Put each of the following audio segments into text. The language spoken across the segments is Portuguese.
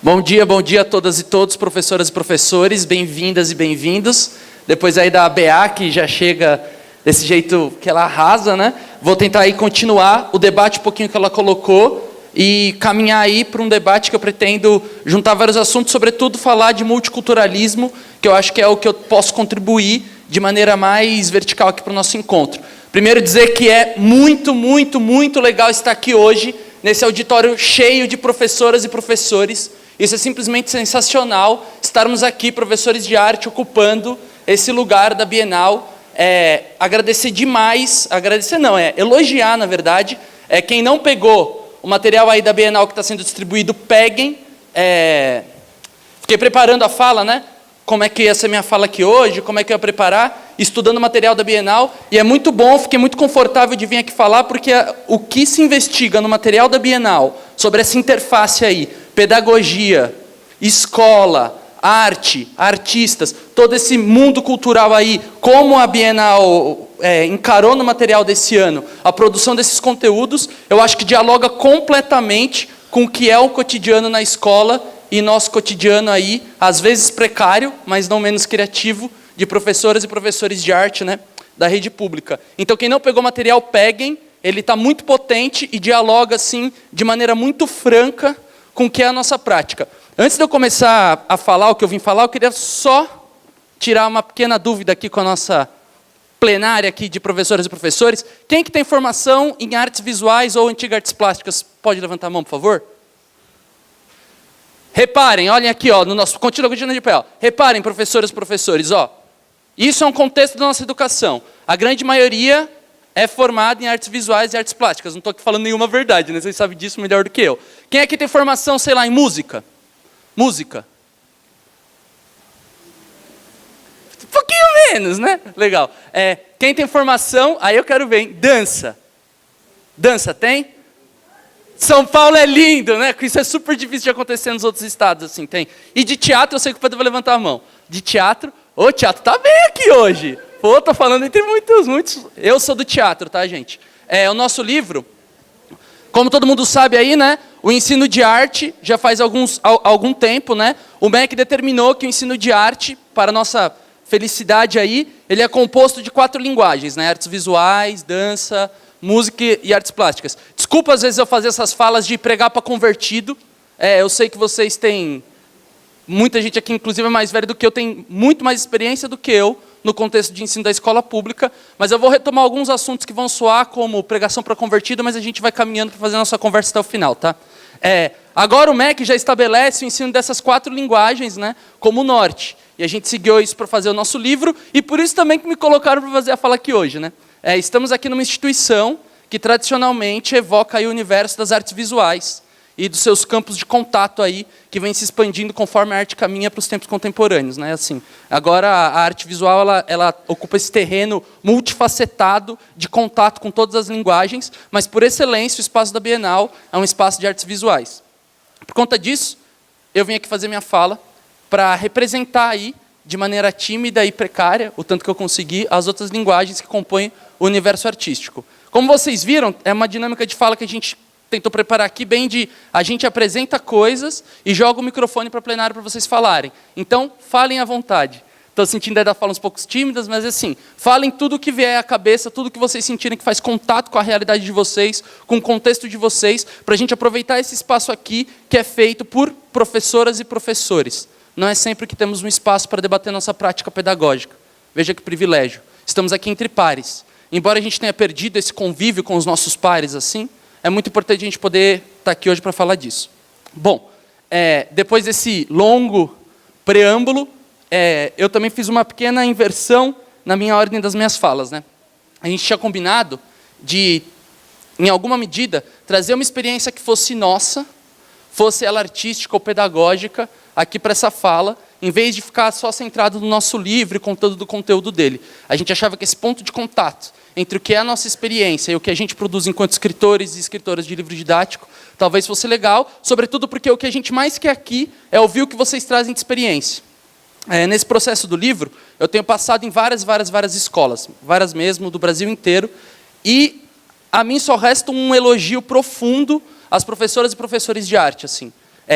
Bom dia a todas e todos, professoras e professores, bem-vindas e bem-vindos. Depois aí da ABA, que já chega desse jeito que ela arrasa, né? Vou tentar aí continuar o debate um pouquinho que ela colocou e caminhar aí para um debate que eu pretendo juntar vários assuntos, sobretudo falar de multiculturalismo, que eu acho que é o que eu posso contribuir de maneira mais vertical aqui para o nosso encontro. Primeiro dizer que é muito legal estar aqui hoje, nesse auditório cheio de professoras e professores. Isso é simplesmente sensacional, estarmos aqui, professores de arte, ocupando esse lugar da Bienal. Agradecer demais, elogiar, na verdade. Quem não pegou o material aí da Bienal que está sendo distribuído, peguem. Fiquei preparando a fala, né? Como é que ia ser minha fala aqui hoje, como é que eu ia preparar, estudando o material da Bienal, e é muito bom, fiquei muito confortável de vir aqui falar, porque o que se investiga no material da Bienal, sobre essa interface aí, pedagogia, escola, arte, artistas, todo esse mundo cultural aí, como a Bienal encarou no material desse ano, a produção desses conteúdos, eu acho que dialoga completamente com o que é o cotidiano na escola, e nosso cotidiano aí, às vezes precário, mas não menos criativo, de professoras e professores de arte, né, da rede pública. Então, quem não pegou material, peguem, ele está muito potente e dialoga, assim, de maneira muito franca com o que é a nossa prática. Antes de eu começar a falar o que eu vim falar, eu queria só tirar uma pequena dúvida aqui com a nossa plenária aqui de professoras e professores. Quem que tem formação em artes visuais ou antigas artes plásticas? Pode levantar a mão, por favor? Reparem, olhem aqui, ó, no nosso continua de pé. Ó. Reparem, professoras e professores, ó. Isso é um contexto da nossa educação. A grande maioria é formada em artes visuais e artes plásticas. Não estou aqui falando nenhuma verdade, né? Vocês sabem disso melhor do que eu. Quem aqui tem formação, sei lá, em música? Música? Um pouquinho menos, né? Legal. Quem tem formação, aí eu quero ver, hein? Dança. Dança tem? São Paulo é lindo, né? Isso é super difícil de acontecer nos outros estados, assim, tem. E de teatro, eu sei que o Pedro vai levantar a mão. De teatro, o teatro tá bem aqui hoje. Pô, tô falando entre muitos. Eu sou do teatro, tá, gente? O nosso livro, como todo mundo sabe aí, né? O ensino de arte já faz algum tempo, né? O MEC determinou que o ensino de arte, para nossa felicidade aí, ele é composto de 4 linguagens, né? Artes visuais, dança, música e artes plásticas. Desculpa, às vezes, eu fazer essas falas de pregar para convertido. Eu sei que vocês têm... Muita gente aqui, inclusive, é mais velha do que eu, tem muito mais experiência do que eu no contexto de ensino da escola pública, mas eu vou retomar alguns assuntos que vão soar como pregação para convertido, mas a gente vai caminhando para fazer a nossa conversa até o final, tá? Agora o MEC já estabelece o ensino dessas 4 linguagens, né, como norte. E a gente seguiu isso para fazer o nosso livro, e por isso também que me colocaram para fazer a fala aqui hoje, né? Estamos aqui numa instituição que tradicionalmente evoca aí o universo das artes visuais e dos seus campos de contato aí, que vem se expandindo conforme a arte caminha para os tempos contemporâneos, né? Assim, agora a arte visual ela ocupa esse terreno multifacetado de contato com todas as linguagens, mas por excelência o espaço da Bienal é um espaço de artes visuais. Por conta disso, eu vim aqui fazer minha fala para representar aí, de maneira tímida e precária, o tanto que eu consegui, as outras linguagens que compõem o universo artístico. Como vocês viram, é uma dinâmica de fala que a gente tentou preparar aqui, bem de a gente apresenta coisas e joga o microfone para plenário para vocês falarem. Então, falem à vontade. Estou sentindo ainda falas um pouco tímidas, mas assim, falem tudo o que vier à cabeça, tudo que vocês sentirem que faz contato com a realidade de vocês, com o contexto de vocês, para a gente aproveitar esse espaço aqui que é feito por professoras e professores. Não é sempre que temos um espaço para debater nossa prática pedagógica. Veja que privilégio. Estamos aqui entre pares. Embora a gente tenha perdido esse convívio com os nossos pares, assim, é muito importante a gente poder estar aqui hoje para falar disso. Bom, depois desse longo preâmbulo, eu também fiz uma pequena inversão na minha ordem das minhas falas, né? A gente tinha combinado de, em alguma medida, trazer uma experiência que fosse nossa, fosse ela artística ou pedagógica, aqui para essa fala, em vez de ficar só centrado no nosso livro e contando do conteúdo dele. A gente achava que esse ponto de contato entre o que é a nossa experiência e o que a gente produz enquanto escritores e escritoras de livro didático, talvez fosse legal, sobretudo porque o que a gente mais quer aqui é ouvir o que vocês trazem de experiência. Nesse processo do livro, eu tenho passado em várias escolas, várias mesmo, do Brasil inteiro, e a mim só resta um elogio profundo às professoras e professores de arte, assim.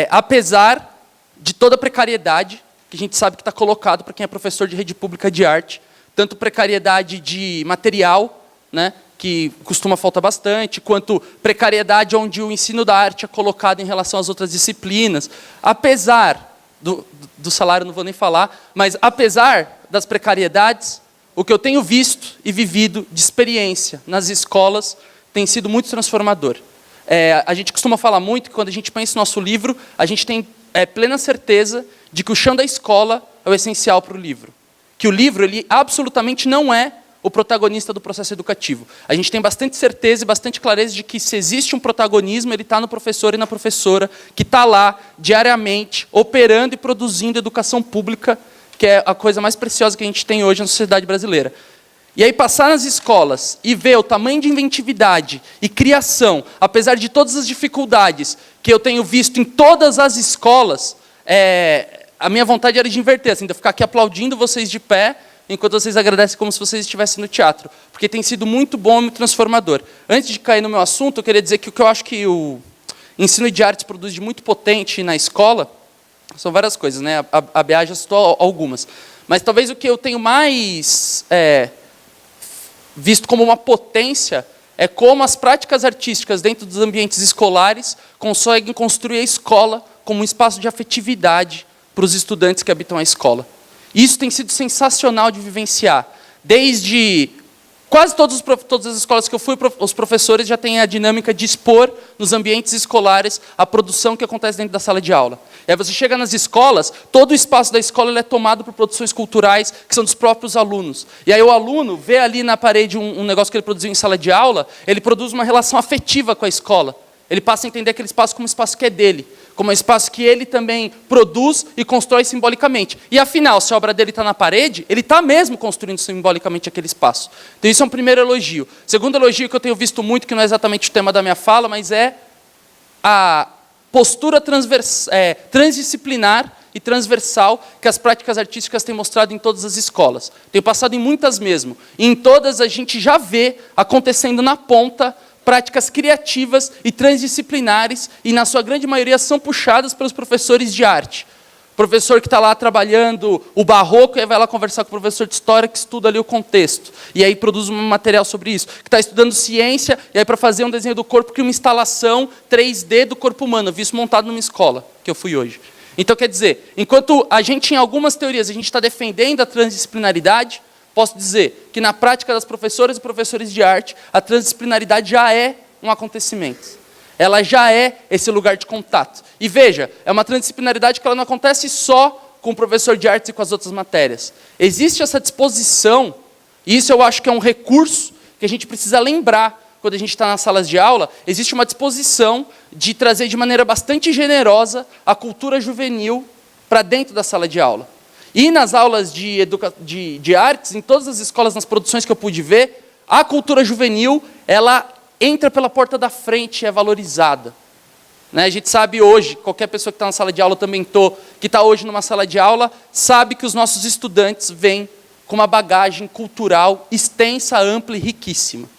Apesar de toda a precariedade, que a gente sabe que está colocado para quem é professor de rede pública de arte, tanto precariedade de material, né, que costuma faltar bastante, quanto precariedade onde o ensino da arte é colocado em relação às outras disciplinas. Apesar do salário, não vou nem falar, mas apesar das precariedades, o que eu tenho visto e vivido de experiência nas escolas tem sido muito transformador. A gente costuma falar muito que quando a gente pensa no nosso livro, a gente tem plena certeza de que o chão da escola é o essencial para o livro. Que o livro, ele absolutamente não é o protagonista do processo educativo. A gente tem bastante certeza e bastante clareza de que se existe um protagonismo, ele está no professor e na professora, que está lá, diariamente, operando e produzindo educação pública, que é a coisa mais preciosa que a gente tem hoje na sociedade brasileira. E aí passar nas escolas e ver o tamanho de inventividade e criação, apesar de todas as dificuldades que eu tenho visto em todas as escolas, a minha vontade era de inverter, assim, de ficar aqui aplaudindo vocês de pé, enquanto vocês agradecem como se vocês estivessem no teatro, porque tem sido muito bom e muito transformador. Antes de cair no meu assunto, eu queria dizer que o que eu acho que o ensino de artes produz de muito potente na escola, são várias coisas, né? A Bea já citou algumas, mas talvez o que eu tenho mais visto como uma potência é como as práticas artísticas dentro dos ambientes escolares conseguem construir a escola como um espaço de afetividade para os estudantes que habitam a escola. Isso tem sido sensacional de vivenciar. Desde quase todas as escolas que eu fui, os professores já têm a dinâmica de expor nos ambientes escolares a produção que acontece dentro da sala de aula. E aí você chega nas escolas, todo o espaço da escola é tomado por produções culturais que são dos próprios alunos. E aí o aluno vê ali na parede um negócio que ele produziu em sala de aula, ele produz uma relação afetiva com a escola. Ele passa a entender aquele espaço como um espaço que é dele, como um espaço que ele também produz e constrói simbolicamente. E afinal, se a obra dele está na parede, ele está mesmo construindo simbolicamente aquele espaço. Então isso é um primeiro elogio. Segundo elogio que eu tenho visto muito, que não é exatamente o tema da minha fala, mas é a postura transdisciplinar e transversal que as práticas artísticas têm mostrado em todas as escolas. Tenho passado em muitas mesmo. E em todas a gente já vê acontecendo na ponta práticas criativas e transdisciplinares, e na sua grande maioria são puxadas pelos professores de arte. O professor que está lá trabalhando o barroco, e aí vai lá conversar com o professor de história que estuda ali o contexto, e aí produz um material sobre isso. Que está estudando ciência, e aí para fazer um desenho do corpo, cria uma instalação 3D do corpo humano. Eu vi isso montado numa escola, que eu fui hoje. Então, quer dizer, enquanto a gente, em algumas teorias, a gente está defendendo a transdisciplinaridade, posso dizer que na prática das professoras e professores de arte, a transdisciplinaridade já é um acontecimento. Ela já é esse lugar de contato. E veja, é uma transdisciplinaridade que ela não acontece só com o professor de artes e com as outras matérias. Existe essa disposição, e isso eu acho que é um recurso que a gente precisa lembrar quando a gente está nas salas de aula, existe uma disposição de trazer de maneira bastante generosa a cultura juvenil para dentro da sala de aula. E nas aulas de artes, em todas as escolas, nas produções que eu pude ver, a cultura juvenil, ela entra pela porta da frente e é valorizada. Né? A gente sabe hoje, qualquer pessoa que está na sala de aula, também que está hoje numa sala de aula, sabe que os nossos estudantes vêm com uma bagagem cultural extensa, ampla e riquíssima.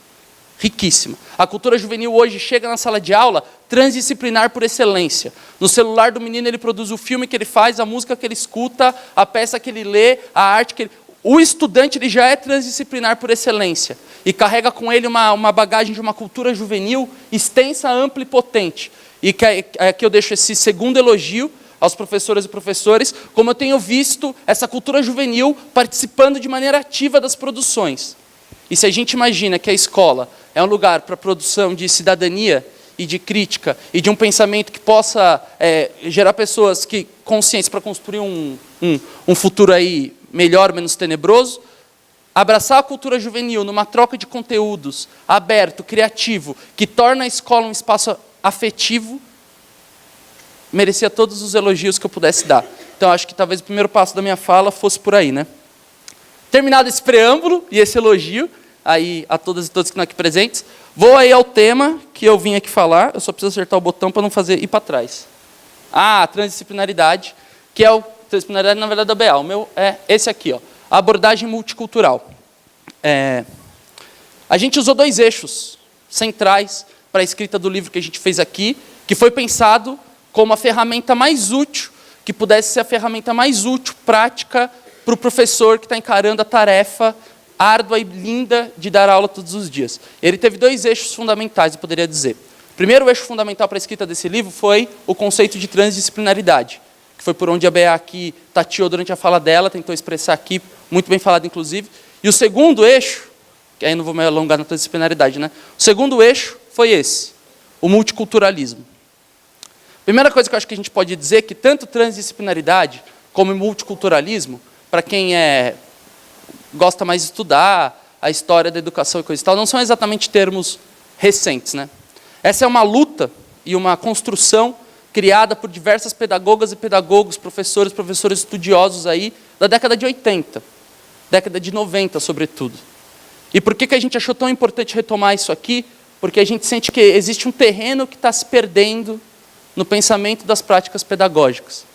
Riquíssima. A cultura juvenil hoje chega na sala de aula transdisciplinar por excelência. No celular do menino ele produz o filme que ele faz, a música que ele escuta, a peça que ele lê, a arte que ele... O estudante ele já é transdisciplinar por excelência e carrega com ele uma bagagem de uma cultura juvenil extensa, ampla e potente. E aqui eu deixo esse segundo elogio aos professoras e professores, como eu tenho visto essa cultura juvenil participando de maneira ativa das produções. E se a gente imagina que a escola é um lugar para a produção de cidadania e de crítica e de um pensamento que possa gerar pessoas conscientes para construir um futuro aí melhor, menos tenebroso, abraçar a cultura juvenil numa troca de conteúdos aberto, criativo, que torna a escola um espaço afetivo, merecia todos os elogios que eu pudesse dar. Então, acho que talvez o primeiro passo da minha fala fosse por aí, né? Terminado esse preâmbulo e esse elogio aí a todas e todos que estão aqui presentes, vou aí ao tema que eu vim aqui falar. Eu só preciso acertar o botão para não ir para trás. A transdisciplinaridade, que é transdisciplinaridade, na verdade, da BA. O meu é esse aqui, ó, a abordagem multicultural. A gente usou 2 eixos centrais para a escrita do livro que a gente fez aqui, que foi pensado como a ferramenta mais útil que pudesse ser a ferramenta mais útil, prática, para o professor que está encarando a tarefa árdua e linda de dar aula todos os dias. Ele teve 2 eixos fundamentais, eu poderia dizer. O primeiro eixo fundamental para a escrita desse livro foi o conceito de transdisciplinaridade, que foi por onde a Bea aqui tateou durante a fala dela, tentou expressar aqui, muito bem falado, inclusive. E o segundo eixo, que aí não vou me alongar na transdisciplinaridade, né? O segundo eixo foi esse, o multiculturalismo. Primeira coisa que eu acho que a gente pode dizer é que tanto transdisciplinaridade como multiculturalismo, para quem gosta mais de estudar a história da educação e coisa e tal, não são exatamente termos recentes, né? Essa é uma luta e uma construção criada por diversas pedagogas e pedagogos, professores estudiosos aí, da década de 80, década de 90, sobretudo. E por que a gente achou tão importante retomar isso aqui? Porque a gente sente que existe um terreno que está se perdendo no pensamento das práticas pedagógicas.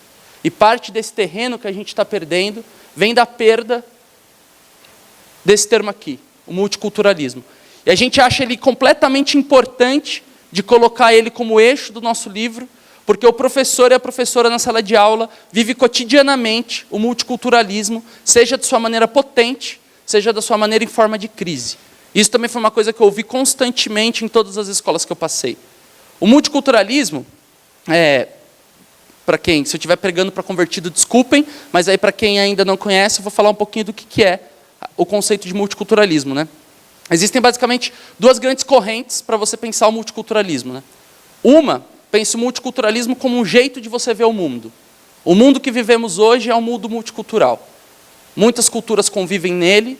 E parte desse terreno que a gente está perdendo vem da perda desse termo aqui, o multiculturalismo. E a gente acha ele completamente importante de colocar ele como eixo do nosso livro, porque o professor e a professora na sala de aula vivem cotidianamente o multiculturalismo, seja de sua maneira potente, seja da sua maneira em forma de crise. Isso também foi uma coisa que eu ouvi constantemente em todas as escolas que eu passei. O multiculturalismo, para quem, se eu estiver pregando para convertido, desculpem, mas aí para quem ainda não conhece, eu vou falar um pouquinho do que é o conceito de multiculturalismo, né? Existem basicamente 2 grandes correntes para você pensar o multiculturalismo, né? Uma, pensa o multiculturalismo como um jeito de você ver o mundo. O mundo que vivemos hoje é um mundo multicultural. Muitas culturas convivem nele,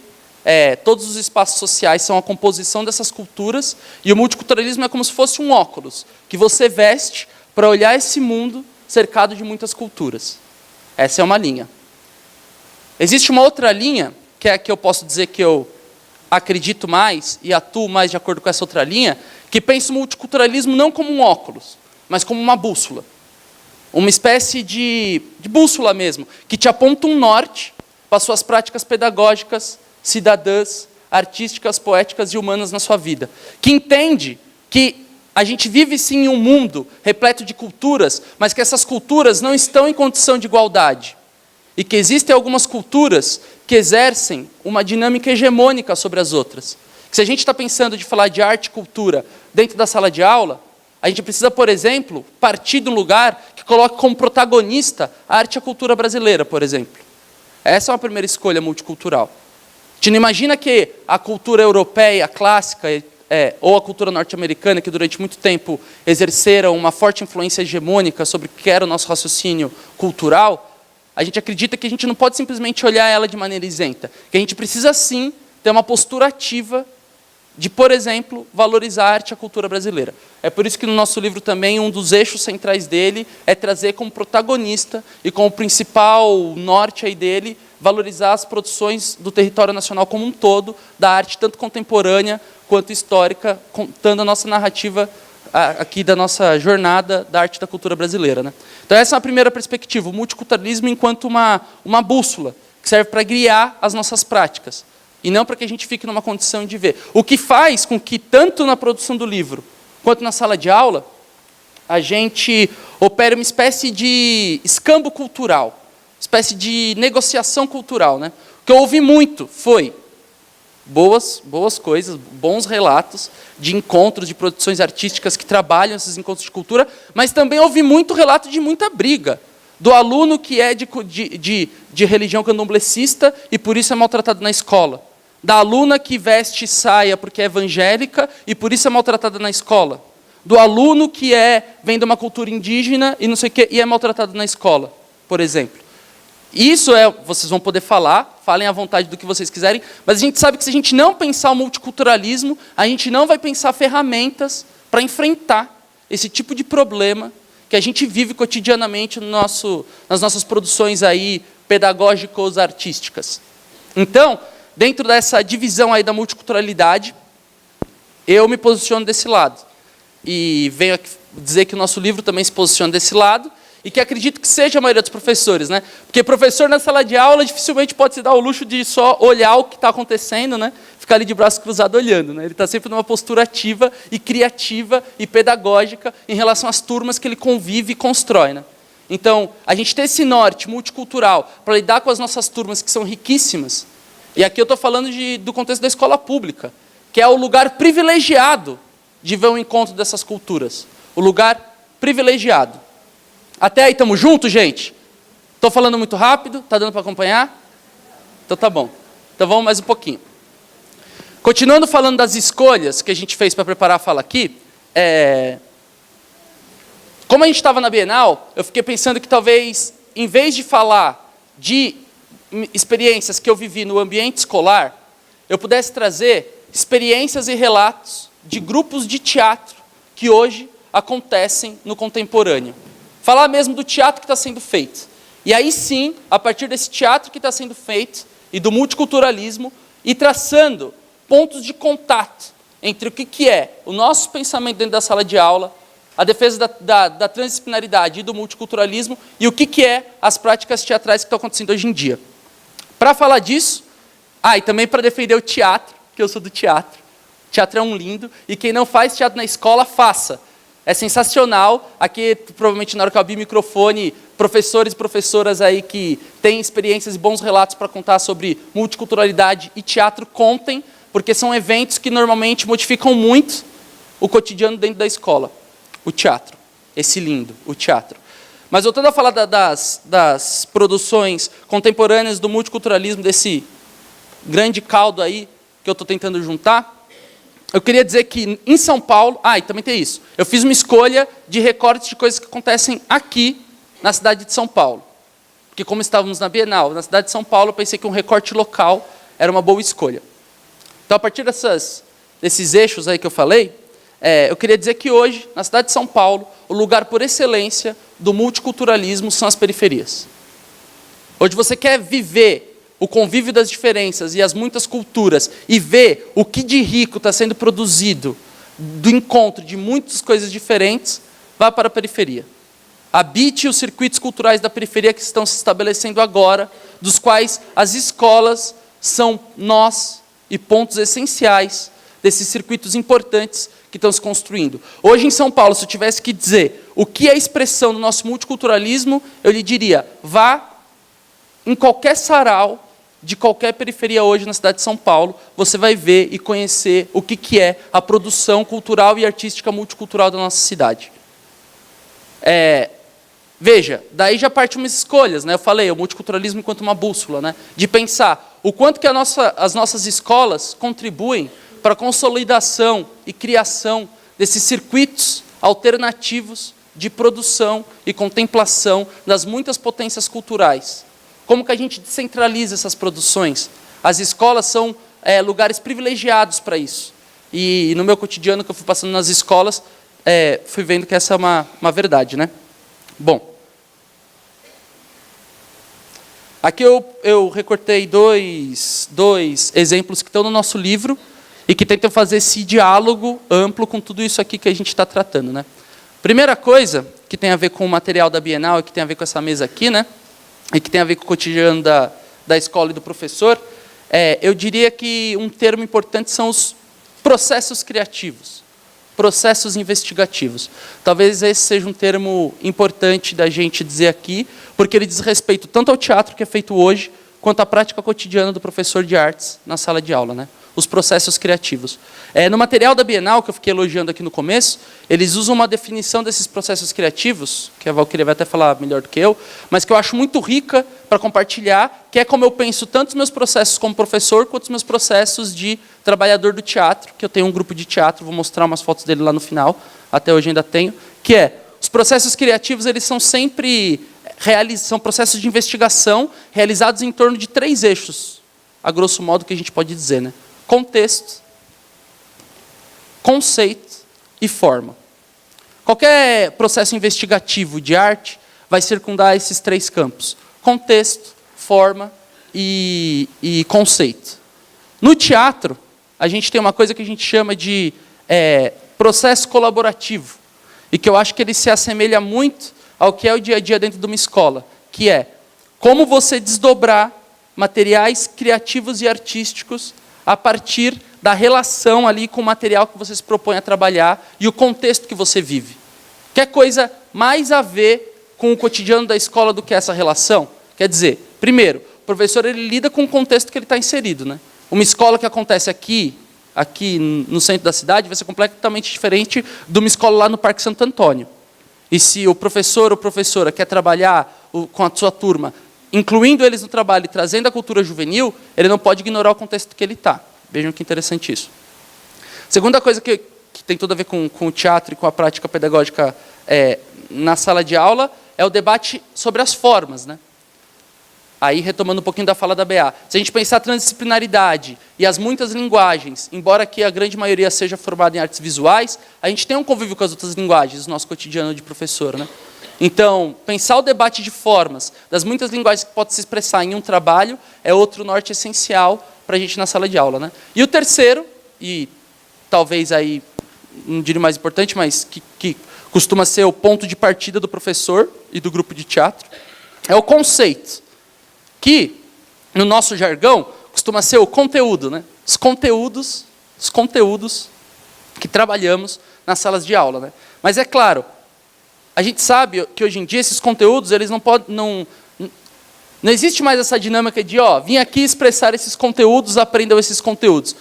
todos os espaços sociais são a composição dessas culturas, e o multiculturalismo é como se fosse um óculos que você veste para olhar esse mundo cercado de muitas culturas. Essa é uma linha. Existe uma outra linha, que é a que eu posso dizer que eu acredito mais e atuo mais de acordo com essa outra linha, que pensa o multiculturalismo não como um óculos, mas como uma bússola. Uma espécie de bússola mesmo, que te aponta um norte para suas práticas pedagógicas, cidadãs, artísticas, poéticas e humanas na sua vida. Que entende que a gente vive sim em um mundo repleto de culturas, mas que essas culturas não estão em condição de igualdade. E que existem algumas culturas que exercem uma dinâmica hegemônica sobre as outras. Se a gente está pensando de falar de arte e cultura dentro da sala de aula, a gente precisa, por exemplo, partir de um lugar que coloque como protagonista a arte e a cultura brasileira, por exemplo. Essa é uma primeira escolha multicultural. A gente não imagina que a cultura europeia clássica, ou a cultura norte-americana, que durante muito tempo exerceram uma forte influência hegemônica sobre o que era o nosso raciocínio cultural, a gente acredita que a gente não pode simplesmente olhar ela de maneira isenta, que a gente precisa sim ter uma postura ativa de, por exemplo, valorizar a arte e a cultura brasileira. É por isso que no nosso livro também, um dos eixos centrais dele é trazer como protagonista e como principal norte aí dele, valorizar as produções do território nacional como um todo, da arte tanto contemporânea quanto histórica, contando a nossa narrativa aqui da nossa jornada da arte e da cultura brasileira, né? Então essa é a primeira perspectiva, o multiculturalismo enquanto uma bússola, que serve para guiar as nossas práticas, e não para que a gente fique numa condição de ver. O que faz com que, tanto na produção do livro, quanto na sala de aula, a gente opere uma espécie de escambo cultural, espécie de negociação cultural, né? O que eu ouvi muito foi boas coisas, bons relatos de encontros, de produções artísticas que trabalham esses encontros de cultura, mas também ouvi muito relato de muita briga, do aluno que é de religião candomblessista e por isso é maltratado na escola, da aluna que veste saia porque é evangélica e por isso é maltratada na escola, do aluno que vem de uma cultura indígena e não sei o quê, e é maltratado na escola, por exemplo. Isso vocês vão poder falar, falem à vontade do que vocês quiserem, mas a gente sabe que se a gente não pensar o multiculturalismo, a gente não vai pensar ferramentas para enfrentar esse tipo de problema que a gente vive cotidianamente nas nossas produções aí pedagógicas, artísticas. Então, dentro dessa divisão aí da multiculturalidade, eu me posiciono desse lado. E venho aqui dizer que o nosso livro também se posiciona desse lado, e que acredito que seja a maioria dos professores, né? Porque professor na sala de aula dificilmente pode se dar o luxo de só olhar o que está acontecendo, né? Ficar ali de braço cruzado olhando, né? Ele está sempre numa postura ativa e criativa e pedagógica em relação às turmas que ele convive e constrói, né? Então, a gente ter esse norte multicultural para lidar com as nossas turmas que são riquíssimas, e aqui eu estou falando do contexto da escola pública, que é o lugar privilegiado de ver o encontro dessas culturas. O lugar privilegiado. Até aí, estamos juntos, gente? Estou falando muito rápido? Está dando para acompanhar? Então tá bom. Então vamos mais um pouquinho. Continuando falando das escolhas que a gente fez para preparar a fala aqui, como a gente estava na Bienal, eu fiquei pensando que talvez, em vez de falar de experiências que eu vivi no ambiente escolar, eu pudesse trazer experiências e relatos de grupos de teatro que hoje acontecem no contemporâneo. Falar mesmo do teatro que está sendo feito. E aí sim, a partir desse teatro que está sendo feito e do multiculturalismo, e traçando pontos de contato entre o que é o nosso pensamento dentro da sala de aula, a defesa da transdisciplinaridade e do multiculturalismo, e o que é as práticas teatrais que estão acontecendo hoje em dia. Para falar disso, e também para defender o teatro, que eu sou do teatro. Teatro é um lindo, e quem não faz teatro na escola, faça. É sensacional. Aqui, provavelmente, na hora que eu abrir o microfone, professores e professoras aí que têm experiências e bons relatos para contar sobre multiculturalidade e teatro, contem, porque são eventos que normalmente modificam muito o cotidiano dentro da escola. O teatro. Esse lindo, o teatro. Mas voltando a falar das produções contemporâneas do multiculturalismo, desse grande caldo aí que eu estou tentando juntar, eu queria dizer que em São Paulo... e também tem isso. Eu fiz uma escolha de recortes de coisas que acontecem aqui, na cidade de São Paulo. Porque como estávamos na Bienal, na cidade de São Paulo, eu pensei que um recorte local era uma boa escolha. Então, a partir desses eixos aí que eu falei, eu queria dizer que hoje, na cidade de São Paulo, o lugar por excelência do multiculturalismo são as periferias. Hoje você quer viver o convívio das diferenças e as muitas culturas e ver o que de rico está sendo produzido do encontro de muitas coisas diferentes, vá para a periferia. Habite os circuitos culturais da periferia que estão se estabelecendo agora, dos quais as escolas são nós e pontos essenciais desses circuitos importantes que estão se construindo. Hoje em São Paulo, se eu tivesse que dizer o que é a expressão do nosso multiculturalismo, eu lhe diria, vá em qualquer sarau de qualquer periferia hoje na cidade de São Paulo, você vai ver e conhecer o que é a produção cultural e artística multicultural da nossa cidade. Veja, daí já partem umas escolhas, né? Eu falei, o multiculturalismo enquanto uma bússola, né? De pensar o quanto que as nossas escolas contribuem para a consolidação e criação desses circuitos alternativos de produção e contemplação das muitas potências culturais. Como que a gente descentraliza essas produções? As escolas são lugares privilegiados para isso. E no meu cotidiano, que eu fui passando nas escolas, fui vendo que essa é uma verdade, né? Bom, aqui eu recortei dois exemplos que estão no nosso livro e que tentam fazer esse diálogo amplo com tudo isso aqui que a gente está tratando, né? Primeira coisa, que tem a ver com o material da Bienal e que tem a ver com essa mesa aqui, né? E que tem a ver com o cotidiano da escola e do professor, eu diria que um termo importante são os processos criativos, processos investigativos. Talvez esse seja um termo importante da gente dizer aqui, porque ele diz respeito tanto ao teatro que é feito hoje, quanto à prática cotidiana do professor de artes na sala de aula, né? Os processos criativos. No material da Bienal, que eu fiquei elogiando aqui no começo, eles usam uma definição desses processos criativos, que a Valquíria vai até falar melhor do que eu, mas que eu acho muito rica para compartilhar, que é como eu penso tanto os meus processos como professor, quanto os meus processos de trabalhador do teatro, que eu tenho um grupo de teatro, vou mostrar umas fotos dele lá no final, até hoje ainda tenho, que os processos criativos, eles são sempre, são processos de investigação realizados em torno de 3 eixos, a grosso modo que a gente pode dizer, né? Contexto, conceito e forma. Qualquer processo investigativo de arte vai circundar esses 3 campos. Contexto, forma e conceito. No teatro, a gente tem uma coisa que a gente chama de processo colaborativo, e que eu acho que ele se assemelha muito ao que é o dia a dia dentro de uma escola, que é como você desdobrar materiais criativos e artísticos a partir da relação ali com o material que você se propõe a trabalhar e o contexto que você vive. Que é coisa mais a ver com o cotidiano da escola do que essa relação? Quer dizer, primeiro, o professor ele lida com o contexto que ele está inserido, né? Uma escola que acontece aqui no centro da cidade, vai ser completamente diferente de uma escola lá no Parque Santo Antônio. E se o professor ou professora quer trabalhar com a sua turma, incluindo eles no trabalho e trazendo a cultura juvenil, ele não pode ignorar o contexto que ele está. Vejam que interessante isso. Segunda coisa que tem tudo a ver com o teatro e com a prática pedagógica na sala de aula é o debate sobre as formas, né? Aí, retomando um pouquinho da fala da BA, se a gente pensar a transdisciplinaridade e as muitas linguagens, embora aqui a grande maioria seja formada em artes visuais, a gente tem um convívio com as outras linguagens no nosso cotidiano de professor, né? Então, pensar o debate de formas, das muitas linguagens que pode se expressar em um trabalho, é outro norte essencial para a gente na sala de aula, né? E o terceiro, e talvez aí, não diria mais importante, mas que costuma ser o ponto de partida do professor e do grupo de teatro, é o conceito, que, no nosso jargão, costuma ser o conteúdo, né? Os conteúdos que trabalhamos nas salas de aula, né? Mas é claro, a gente sabe que hoje em dia esses conteúdos, eles não existe mais essa dinâmica de, vim aqui expressar esses conteúdos, aprendam esses conteúdos.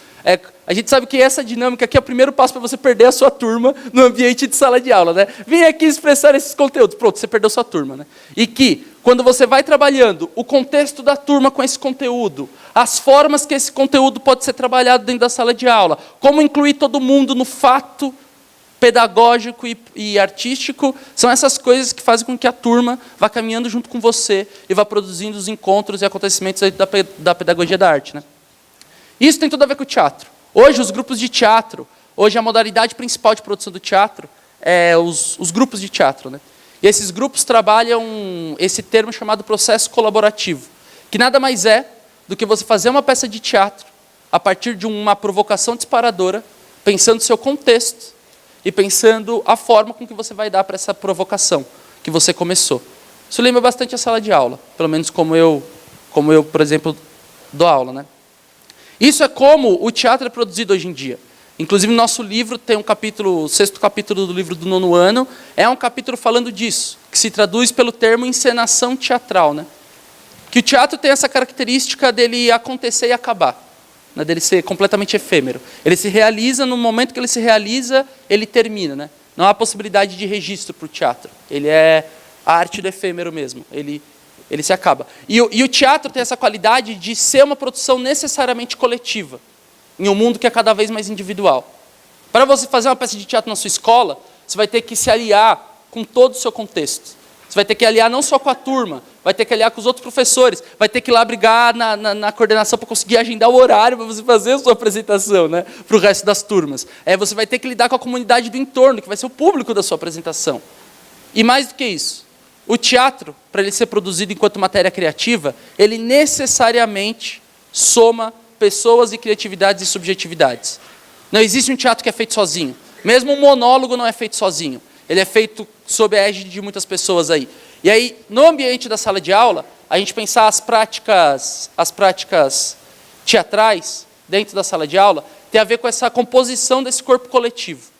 A gente sabe que essa dinâmica aqui é o primeiro passo para você perder a sua turma no ambiente de sala de aula, né? Vim aqui expressar esses conteúdos. Pronto, você perdeu a sua turma, né? E que, quando você vai trabalhando o contexto da turma com esse conteúdo, as formas que esse conteúdo pode ser trabalhado dentro da sala de aula, como incluir todo mundo no fato pedagógico e artístico, são essas coisas que fazem com que a turma vá caminhando junto com você e vá produzindo os encontros e acontecimentos da pedagogia da arte, né? Isso tem tudo a ver com o teatro. Hoje, os grupos de teatro, hoje a modalidade principal de produção do teatro é os grupos de teatro, né? E esses grupos trabalham esse termo chamado processo colaborativo, que nada mais é do que você fazer uma peça de teatro a partir de uma provocação disparadora, pensando no seu contexto e pensando a forma com que você vai dar para essa provocação que você começou. Isso lembra bastante a sala de aula, pelo menos como eu, por exemplo, dou aula, né? Isso é como o teatro é produzido hoje em dia. Inclusive, no nosso livro tem um capítulo, o 6º capítulo do livro do 9º ano, é um capítulo falando disso, que se traduz pelo termo encenação teatral, né? Que o teatro tem essa característica dele acontecer e acabar, né? Dele ser completamente efêmero. Ele se realiza, no momento que ele se realiza, ele termina, né? Não há possibilidade de registro para o teatro. Ele é a arte do efêmero mesmo. Ele se acaba. E o teatro tem essa qualidade de ser uma produção necessariamente coletiva, em um mundo que é cada vez mais individual. Para você fazer uma peça de teatro na sua escola, você vai ter que se aliar com todo o seu contexto. Você vai ter que aliar não só com a turma, vai ter que aliar com os outros professores, vai ter que ir lá brigar na coordenação para conseguir agendar o horário para você fazer a sua apresentação, né, para o resto das turmas. Você vai ter que lidar com a comunidade do entorno, que vai ser o público da sua apresentação. E mais do que isso, o teatro, para ele ser produzido enquanto matéria criativa, ele necessariamente soma pessoas e criatividades e subjetividades. Não existe um teatro que é feito sozinho. Mesmo um monólogo não é feito sozinho. Ele é feito sob a égide de muitas pessoas aí. E aí, no ambiente da sala de aula, a gente pensar as práticas teatrais dentro da sala de aula, tem a ver com essa composição desse corpo coletivo.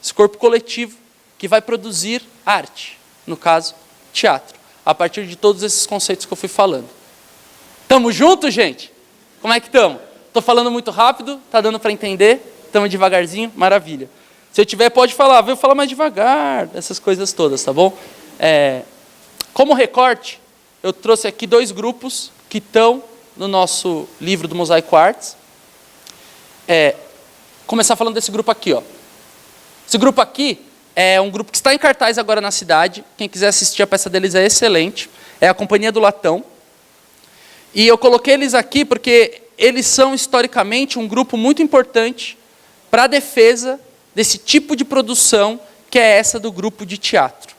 Esse corpo coletivo que vai produzir arte, no caso, teatro, a partir de todos esses conceitos que eu fui falando. Tamo junto, gente? Como é que estamos? Estou falando muito rápido? Está dando para entender? Estamos devagarzinho? Maravilha. Se eu tiver, pode falar. Vou falar mais devagar, essas coisas todas, tá bom? Como recorte, eu trouxe aqui 2 grupos que estão no nosso livro do Mosaico Artes. Começar falando desse grupo aqui, ó. Esse grupo aqui é um grupo que está em cartaz agora na cidade. Quem quiser assistir a peça deles é excelente. É a Companhia do Latão. E eu coloquei eles aqui porque eles são, historicamente, um grupo muito importante para a defesa desse tipo de produção que é essa do grupo de teatro.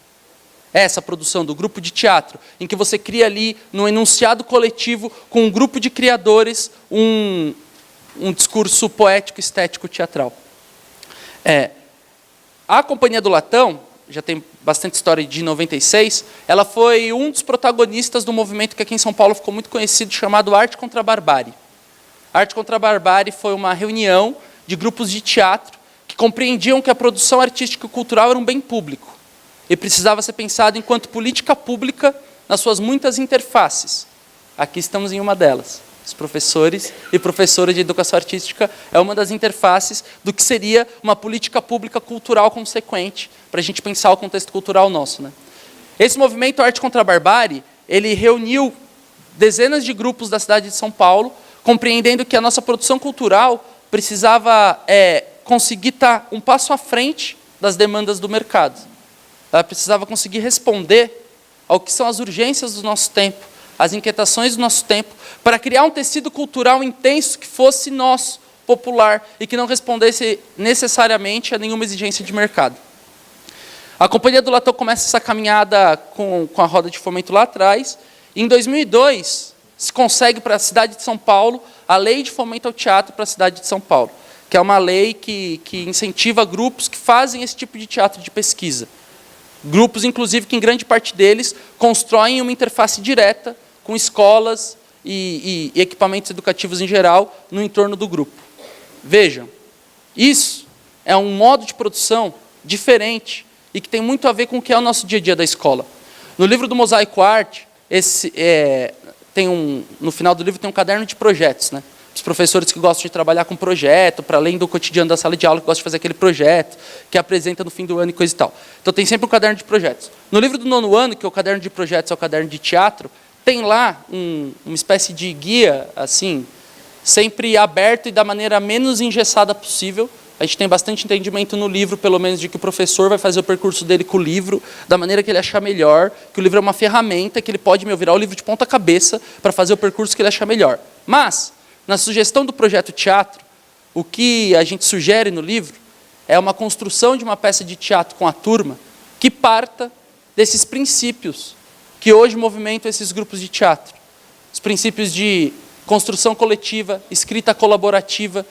Essa produção do grupo de teatro, em que você cria ali, no enunciado coletivo, com um grupo de criadores, um discurso poético, estético, teatral. A Companhia do Latão, já tem bastante história, de 96, ela foi um dos protagonistas do movimento que aqui em São Paulo ficou muito conhecido, chamado Arte contra a Barbárie. A Arte contra a Barbárie foi uma reunião de grupos de teatro que compreendiam que a produção artística e cultural era um bem público. e precisava ser pensado enquanto política pública nas suas muitas interfaces. Aqui estamos em uma delas. Os professores e professoras de educação artística é uma das interfaces do que seria uma política pública cultural consequente, para a gente pensar o contexto cultural nosso, né? Esse movimento Arte contra a Barbárie, ele reuniu dezenas de grupos da cidade de São Paulo, compreendendo que a nossa produção cultural precisava conseguir estar um passo à frente das demandas do mercado. Ela precisava conseguir responder ao que são as urgências do nosso tempo, as inquietações do nosso tempo, para criar um tecido cultural intenso que fosse nosso, popular, e que não respondesse necessariamente a nenhuma exigência de mercado. A Companhia do Latão começa essa caminhada com a roda de fomento lá atrás, e em 2002 se consegue para a cidade de São Paulo a Lei de Fomento ao Teatro para a cidade de São Paulo, que é uma lei que incentiva grupos que fazem esse tipo de teatro de pesquisa. Grupos, inclusive, que em grande parte deles constroem uma interface direta com escolas e equipamentos educativos em geral no entorno do grupo. Vejam, isso é um modo de produção diferente e que tem muito a ver com o que é o nosso dia a dia da escola. No livro do Mosaico Arte, no final do livro tem um caderno de projetos, né? Os professores que gostam de trabalhar com projeto, para além do cotidiano da sala de aula, que gostam de fazer aquele projeto, que apresenta no fim do ano e coisa e tal. Então tem sempre um caderno de projetos. No livro do 9º ano, que é o caderno de projetos, é o caderno de teatro, tem lá uma espécie de guia, assim, sempre aberto e da maneira menos engessada possível. A gente tem bastante entendimento no livro, pelo menos, de que o professor vai fazer o percurso dele com o livro, da maneira que ele achar melhor, que o livro é uma ferramenta, que ele pode virar o livro de ponta cabeça para fazer o percurso que ele achar melhor. Mas, na sugestão do projeto teatro, o que a gente sugere no livro é uma construção de uma peça de teatro com a turma que parta desses princípios que hoje movimentam esses grupos de teatro. Os princípios de construção coletiva, escrita colaborativa,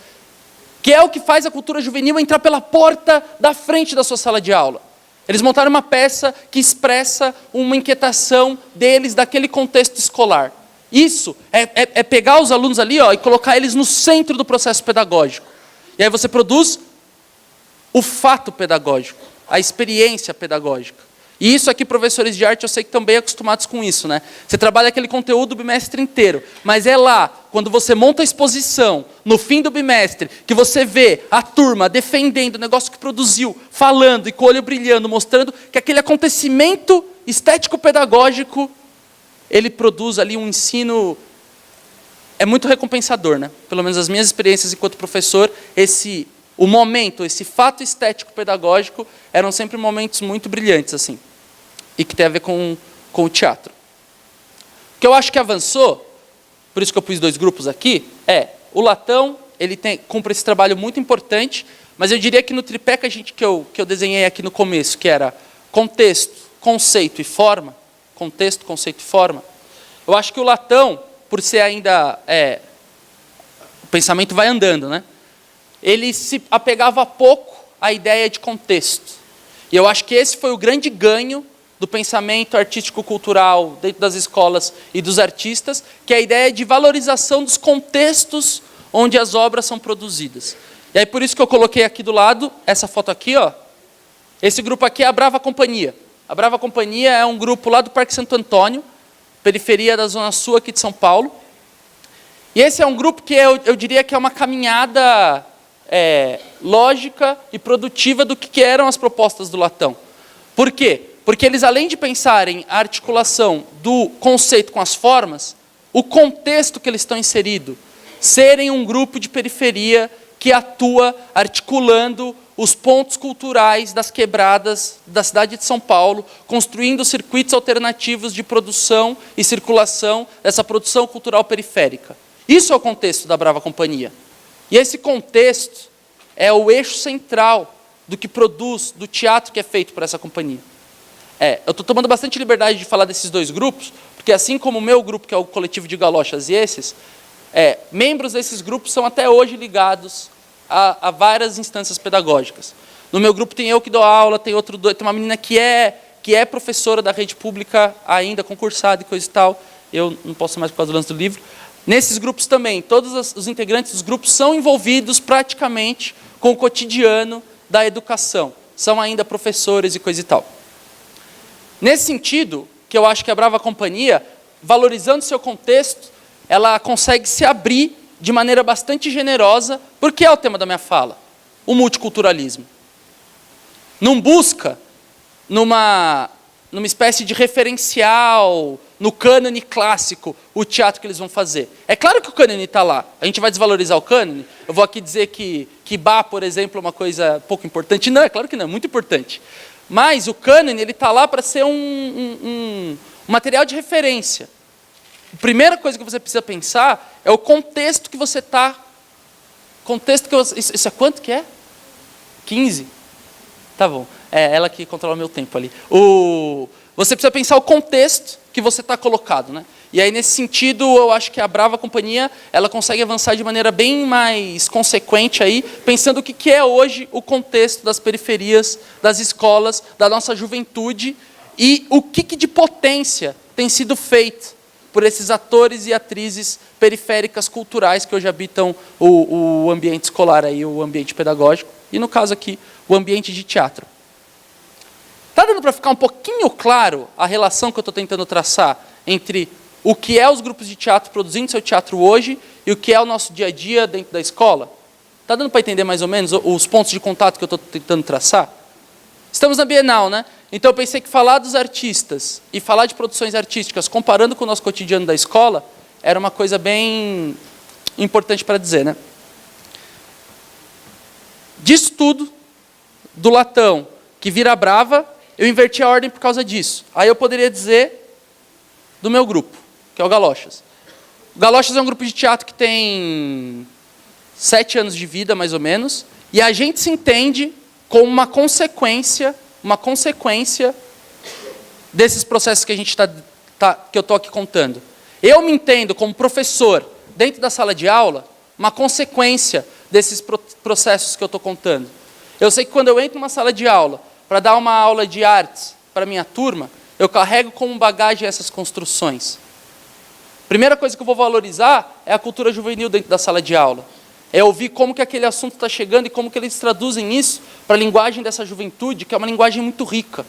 que é o que faz a cultura juvenil entrar pela porta da frente da sua sala de aula. Eles montaram uma peça que expressa uma inquietação deles daquele contexto escolar. Isso é pegar os alunos ali, ó, e colocar eles no centro do processo pedagógico. E aí você produz o fato pedagógico, a experiência pedagógica. E isso aqui, professores de arte, eu sei que estão bem acostumados com isso, né? Você trabalha aquele conteúdo o bimestre inteiro, mas é lá, quando você monta a exposição, no fim do bimestre, que você vê a turma defendendo o negócio que produziu, falando e com o olho brilhando, mostrando que aquele acontecimento estético-pedagógico, ele produz ali um ensino, é muito recompensador, né? Pelo menos as minhas experiências enquanto professor, o momento, esse fato estético-pedagógico, eram sempre momentos muito brilhantes, assim, e que tem a ver com o teatro. O que eu acho que avançou, por isso que eu pus 2 grupos aqui, o Latão, ele cumpre esse trabalho muito importante, mas eu diria que no tripé que eu desenhei aqui no começo, que era contexto, conceito e forma, contexto, conceito e forma, eu acho que o Latão, por ser ainda, o pensamento vai andando, né? Ele se apegava pouco à ideia de contexto. E eu acho que esse foi o grande ganho do pensamento artístico-cultural dentro das escolas e dos artistas, que é a ideia de valorização dos contextos onde as obras são produzidas. E aí por isso que eu coloquei aqui do lado, essa foto aqui, ó. Esse grupo aqui é a Brava Companhia. A Brava Companhia é um grupo lá do Parque Santo Antônio, periferia da Zona Sul aqui de São Paulo. E esse é um grupo que eu diria que é uma caminhada lógica e produtiva do que eram as propostas do Latão. Por quê? Porque eles, além de pensarem a articulação do conceito com as formas, o contexto que eles estão inseridos, serem um grupo de periferia que atua articulando os pontos culturais das quebradas da cidade de São Paulo, construindo circuitos alternativos de produção e circulação dessa produção cultural periférica. Isso é o contexto da Brava Companhia. E esse contexto é o eixo central do que produz, do teatro que é feito por essa companhia. Eu estou tomando bastante liberdade de falar desses 2 grupos, porque assim como o meu grupo, que é o Coletivo de Galochas, e esses, membros desses grupos são até hoje ligados a várias instâncias pedagógicas. No meu grupo tem eu que dou aula, tem uma menina que é professora da rede pública ainda, concursada e coisa e tal. Eu não posso mais por causa do lance do livro. Nesses grupos também, todos os integrantes dos grupos são envolvidos praticamente com o cotidiano da educação. São ainda professores e coisa e tal. Nesse sentido, que eu acho que a Brava Companhia, valorizando seu contexto, ela consegue se abrir de maneira bastante generosa, porque é o tema da minha fala, o multiculturalismo. Não busca numa espécie de referencial, no cânone clássico, o teatro que eles vão fazer. É claro que o cânone está lá. A gente vai desvalorizar o cânone? Eu vou aqui dizer que Bach, por exemplo, é uma coisa pouco importante. Não, é claro que não, é muito importante. Mas o cânone está lá para ser um material de referência. A primeira coisa que você precisa pensar é o contexto que você está. Isso é quanto que é? 15? Tá bom. É ela que controla o meu tempo ali. Você precisa pensar o contexto que você está colocado, né? E aí, nesse sentido, eu acho que a Brava Companhia ela consegue avançar de maneira bem mais consequente, aí, pensando o que é hoje o contexto das periferias, das escolas, da nossa juventude, e o que de potência tem sido feito por esses atores e atrizes periféricas culturais que hoje habitam o ambiente escolar, aí, o ambiente pedagógico, e, no caso aqui, o ambiente de teatro. Está dando para ficar um pouquinho claro a relação que eu estou tentando traçar entre o que é os grupos de teatro produzindo seu teatro hoje e o que é o nosso dia a dia dentro da escola? Está dando para entender mais ou menos os pontos de contato que eu estou tentando traçar? Estamos na Bienal, né? Então eu pensei que falar dos artistas e falar de produções artísticas, comparando com o nosso cotidiano da escola, era uma coisa bem importante para dizer, né? Disso tudo, do latão que vira Brava, eu inverti a ordem por causa disso. Aí eu poderia dizer do meu grupo, que é o Galochas. O Galochas é um grupo de teatro que tem 7 anos de vida, mais ou menos, e a gente se entende como uma consequência desses processos que a gente que eu estou aqui contando. Eu me entendo como professor, dentro da sala de aula, uma consequência desses processos que eu estou contando. Eu sei que quando eu entro numa sala de aula, para dar uma aula de artes para a minha turma, eu carrego como bagagem essas construções. Primeira coisa que eu vou valorizar é a cultura juvenil dentro da sala de aula. É ouvir como que aquele assunto está chegando e como que eles traduzem isso para a linguagem dessa juventude, que é uma linguagem muito rica.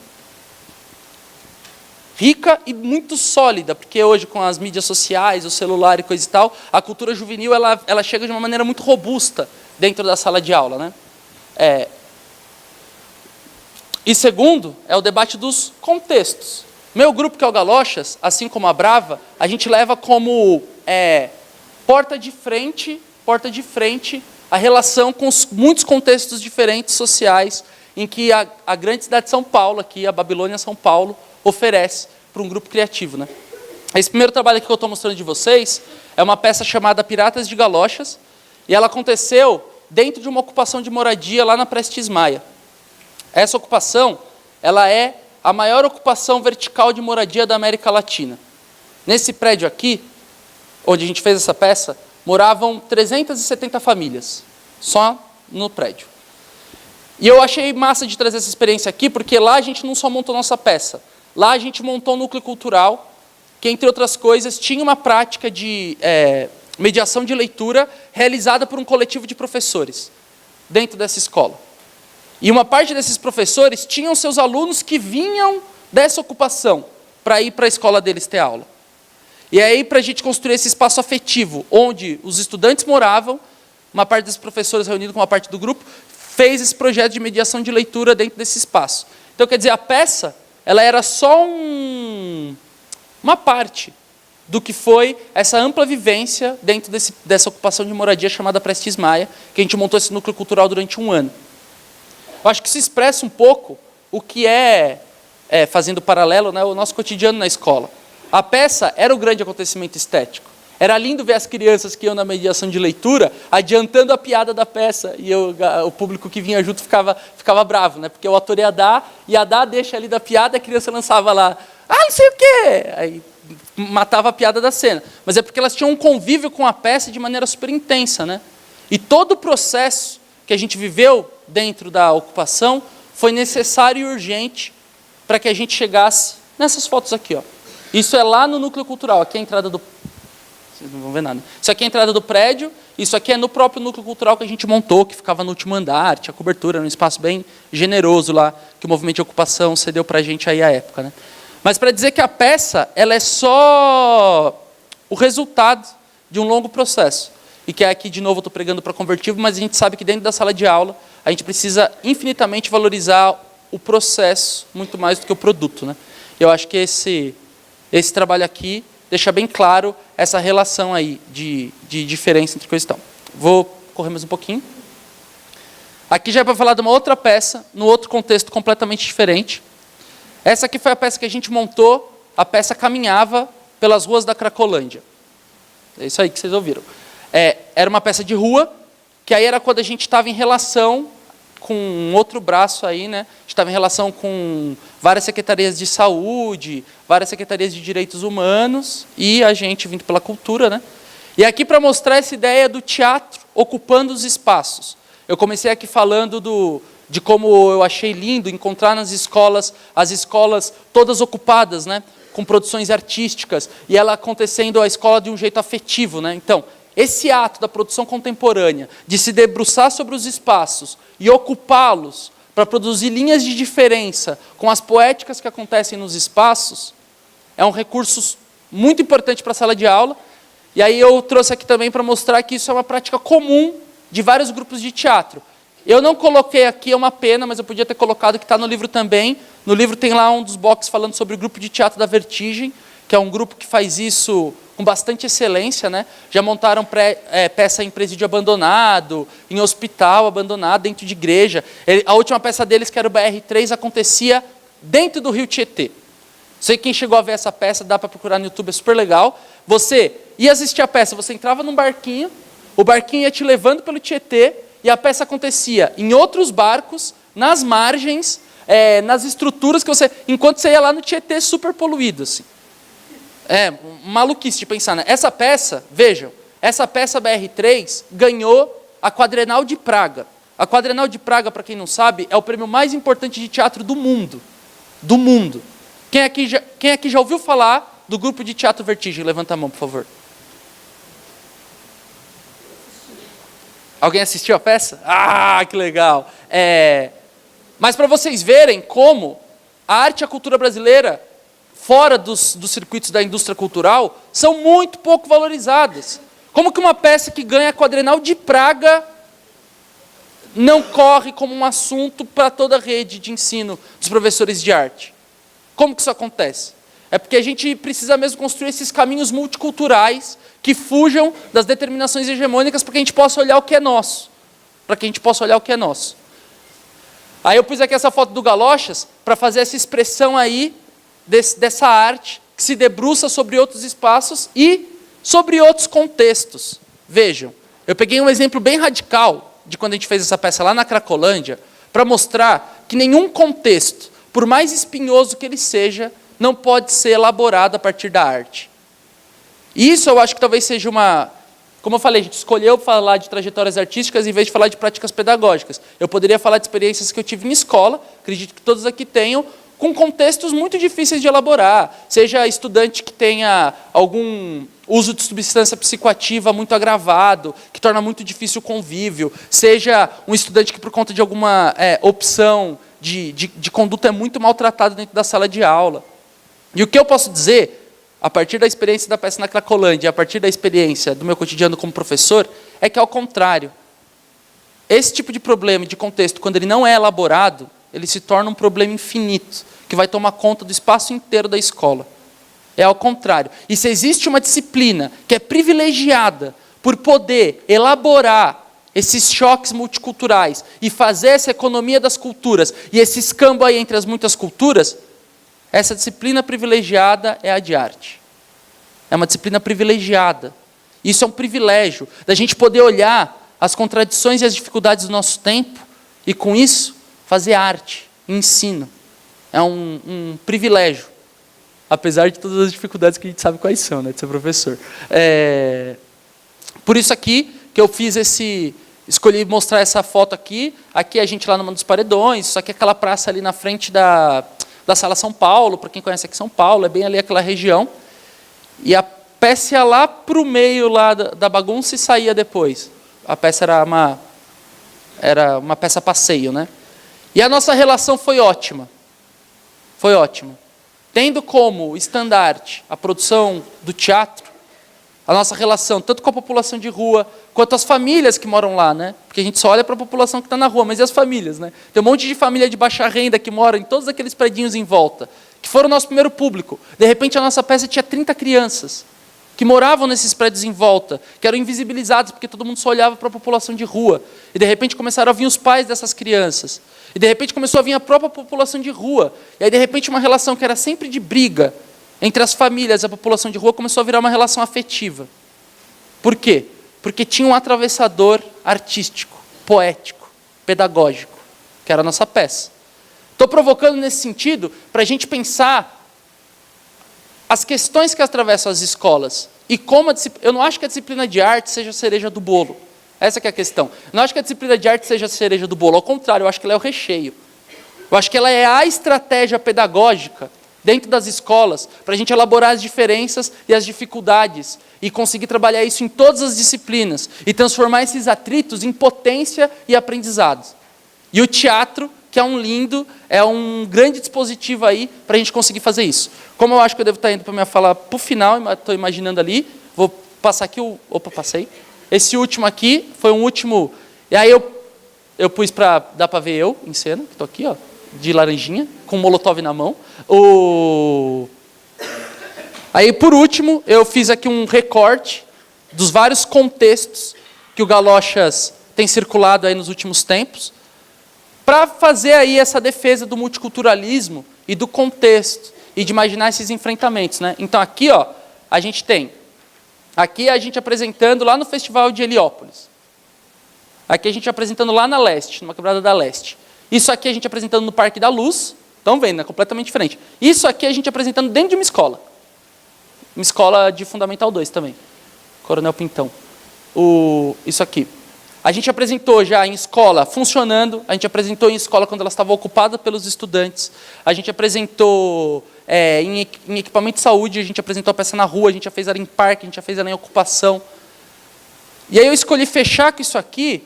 Rica e muito sólida, porque hoje com as mídias sociais, o celular e coisa e tal, a cultura juvenil ela chega de uma maneira muito robusta dentro da sala de aula, né? E segundo, é o debate dos contextos. Meu grupo, que é o Galochas, assim como a Brava, a gente leva como porta de frente a relação com muitos contextos diferentes sociais em que a grande cidade de São Paulo, aqui, a Babilônia São Paulo, oferece para um grupo criativo, né? Esse primeiro trabalho aqui que eu estou mostrando de vocês é uma peça chamada Piratas de Galochas, e ela aconteceu dentro de uma ocupação de moradia lá na Prestes Maia. Essa ocupação, ela é a maior ocupação vertical de moradia da América Latina. Nesse prédio aqui, onde a gente fez essa peça, moravam 370 famílias, só no prédio. E eu achei massa de trazer essa experiência aqui, porque lá a gente não só montou nossa peça, lá a gente montou um núcleo cultural, que, entre outras coisas, tinha uma prática de mediação de leitura realizada por um coletivo de professores, dentro dessa escola. E uma parte desses professores tinham seus alunos que vinham dessa ocupação para ir para a escola deles ter aula. E aí, para a gente construir esse espaço afetivo, onde os estudantes moravam, uma parte dos professores reunidos com uma parte do grupo, fez esse projeto de mediação de leitura dentro desse espaço. Então, quer dizer, a peça ela era só uma parte do que foi essa ampla vivência dentro dessa ocupação de moradia chamada Prestes Maia, que a gente montou esse núcleo cultural durante 1 ano. Eu acho que isso expressa um pouco o que fazendo paralelo, né, o nosso cotidiano na escola. A peça era o grande acontecimento estético. Era lindo ver as crianças que iam na mediação de leitura adiantando a piada da peça, e o público que vinha junto ficava bravo, né, porque o ator ia dar a deixa ali da piada, a criança lançava lá, não sei o quê, aí matava a piada da cena. Mas é porque elas tinham um convívio com a peça de maneira super intensa, né? E todo o processo que a gente viveu dentro da ocupação foi necessário e urgente para que a gente chegasse nessas fotos aqui, ó. Isso é lá no núcleo cultural, aqui é a entrada do... Vocês não vão ver nada. Isso aqui é a entrada do prédio, isso aqui é no próprio núcleo cultural que a gente montou, que ficava no último andar, tinha cobertura, era um espaço bem generoso lá, que o movimento de ocupação cedeu para a gente aí à época, né? Mas para dizer que a peça, ela é só o resultado de um longo processo. E que aqui, de novo, eu estou pregando para convertido, mas a gente sabe que dentro da sala de aula, a gente precisa infinitamente valorizar o processo, muito mais do que o produto, né? Eu acho que esse trabalho aqui deixa bem claro essa relação aí de diferença entre coisas. Então, vou correr mais um pouquinho. Aqui já é para falar de uma outra peça, no outro contexto completamente diferente. Essa aqui foi a peça que a gente montou, a peça caminhava pelas ruas da Cracolândia. É isso aí que vocês ouviram. Era uma peça de rua, que aí era quando a gente estava em relação com um outro braço aí, né? A gente estava em relação com várias secretarias de saúde, várias secretarias de direitos humanos, e a gente vindo pela cultura, né? E aqui para mostrar essa ideia do teatro ocupando os espaços. Eu comecei aqui falando de como eu achei lindo encontrar nas escolas, as escolas todas ocupadas, né? Com produções artísticas, e ela acontecendo a escola de um jeito afetivo, né? Então, esse ato da produção contemporânea, de se debruçar sobre os espaços e ocupá-los para produzir linhas de diferença com as poéticas que acontecem nos espaços, é um recurso muito importante para a sala de aula. E aí eu trouxe aqui também para mostrar que isso é uma prática comum de vários grupos de teatro. Eu não coloquei aqui, é uma pena, mas eu podia ter colocado, que está no livro também. No livro tem lá um dos boxes falando sobre o grupo de teatro da Vertigem, que é um grupo que faz isso com bastante excelência, né? Já montaram peça em presídio abandonado, em hospital abandonado, dentro de igreja. A última peça deles, que era o BR3, acontecia dentro do Rio Tietê. Não sei quem chegou a ver essa peça, dá para procurar no YouTube, é super legal. Você ia assistir a peça, você entrava num barquinho, o barquinho ia te levando pelo Tietê, e a peça acontecia em outros barcos, nas margens, nas estruturas que você... Enquanto você ia lá no Tietê, super poluído, assim. Maluquice de pensar, né? Essa peça, vejam, essa peça BR3 ganhou a Quadrenal de Praga. A Quadrenal de Praga, para quem não sabe, é o prêmio mais importante de teatro do mundo. Do mundo. Quem aqui já ouviu falar do grupo de teatro Vertigem? Levanta a mão, por favor. Alguém assistiu a peça? Ah, que legal! Mas para vocês verem como a arte e a cultura brasileira, fora dos circuitos da indústria cultural, são muito pouco valorizadas. Como que uma peça que ganha a Quadrenal de Praga não corre como um assunto para toda a rede de ensino dos professores de arte? Como que isso acontece? É porque a gente precisa mesmo construir esses caminhos multiculturais que fujam das determinações hegemônicas para que a gente possa olhar o que é nosso. Para que a gente possa olhar o que é nosso. Aí eu pus aqui essa foto do Galochas para fazer essa expressão aí dessa arte que se debruça sobre outros espaços e sobre outros contextos. Vejam, eu peguei um exemplo bem radical de quando a gente fez essa peça lá na Cracolândia para mostrar que nenhum contexto, por mais espinhoso que ele seja, não pode ser elaborado a partir da arte. E isso eu acho que talvez seja uma... Como eu falei, a gente escolheu falar de trajetórias artísticas em vez de falar de práticas pedagógicas. Eu poderia falar de experiências que eu tive em escola, acredito que todos aqui tenham, com contextos muito difíceis de elaborar. Seja estudante que tenha algum uso de substância psicoativa muito agravado, que torna muito difícil o convívio. Seja um estudante que, por conta de alguma opção de conduta, é muito maltratado dentro da sala de aula. E o que eu posso dizer, a partir da experiência da peça na Cracolândia, a partir da experiência do meu cotidiano como professor, é que, ao contrário, esse tipo de problema, de contexto, quando ele não é elaborado, ele se torna um problema infinito, que vai tomar conta do espaço inteiro da escola. É ao contrário. E se existe uma disciplina que é privilegiada por poder elaborar esses choques multiculturais e fazer essa economia das culturas e esse escambo aí entre as muitas culturas, essa disciplina privilegiada é a de arte. É uma disciplina privilegiada. Isso é um privilégio, da gente poder olhar as contradições e as dificuldades do nosso tempo e, com isso, fazer arte, ensino. É um privilégio, apesar de todas as dificuldades que a gente sabe quais são, né, de ser professor. Por isso aqui que eu fiz escolhi mostrar essa foto aqui. Aqui a gente lá no Mano dos Paredões, só que aquela praça ali na frente da Sala São Paulo, para quem conhece aqui São Paulo, é bem ali aquela região. E a peça ia lá para o meio lá da bagunça e saía depois. A peça era uma peça passeio, né? E a nossa relação foi ótima. Foi ótima. tendo como estandarte a produção do teatro, a nossa relação tanto com a população de rua, quanto as famílias que moram lá, né? Porque a gente só olha para a população que está na rua, mas e as famílias, né? Tem um monte de família de baixa renda que mora em todos aqueles predinhos em volta, que foram o nosso primeiro público. De repente, a nossa peça tinha 30 crianças que moravam nesses prédios em volta, que eram invisibilizados, porque todo mundo só olhava para a população de rua. E, de repente, começaram a vir os pais dessas crianças. E, de repente, começou a vir a própria população de rua. E aí, de repente, uma relação que era sempre de briga entre as famílias e a população de rua começou a virar uma relação afetiva. Por quê? Porque tinha um atravessador artístico, poético, pedagógico, que era a nossa peça. Estou provocando nesse sentido para a gente pensar as questões que atravessam as escolas e como eu não acho que a disciplina de arte seja a cereja do bolo. Essa que é a questão. Eu não acho que a disciplina de arte seja a cereja do bolo. Ao contrário, eu acho que ela é o recheio. Eu acho que ela é a estratégia pedagógica dentro das escolas para a gente elaborar as diferenças e as dificuldades e conseguir trabalhar isso em todas as disciplinas e transformar esses atritos em potência e aprendizados. E o teatro, que é um grande dispositivo aí para a gente conseguir fazer isso. Como eu acho que eu devo estar indo para a minha fala para o final, estou imaginando ali, vou passar aqui Opa, passei. Esse último aqui foi um último... E aí eu pus para... Dá para ver eu em cena, que estou aqui, ó, de laranjinha, com um molotov na mão. Aí, por último, eu fiz aqui um recorte dos vários contextos que o Galochas tem circulado aí nos últimos tempos, para fazer aí essa defesa do multiculturalismo e do contexto, e de imaginar esses enfrentamentos, né? Então, aqui, ó, a gente tem... Aqui a gente apresentando lá no Festival de Heliópolis. Aqui a gente apresentando lá na Leste, numa quebrada da Leste. Isso aqui a gente apresentando no Parque da Luz. Estão vendo, é completamente diferente. Isso aqui a gente apresentando dentro de uma escola. Uma escola de Fundamental 2 também. Coronel Pintão. Isso aqui. A gente apresentou já em escola funcionando, a gente apresentou em escola quando ela estava ocupada pelos estudantes, a gente apresentou em equipamento de saúde, a gente apresentou a peça na rua, a gente já fez ela em parque, a gente já fez ela em ocupação. E aí eu escolhi fechar com isso aqui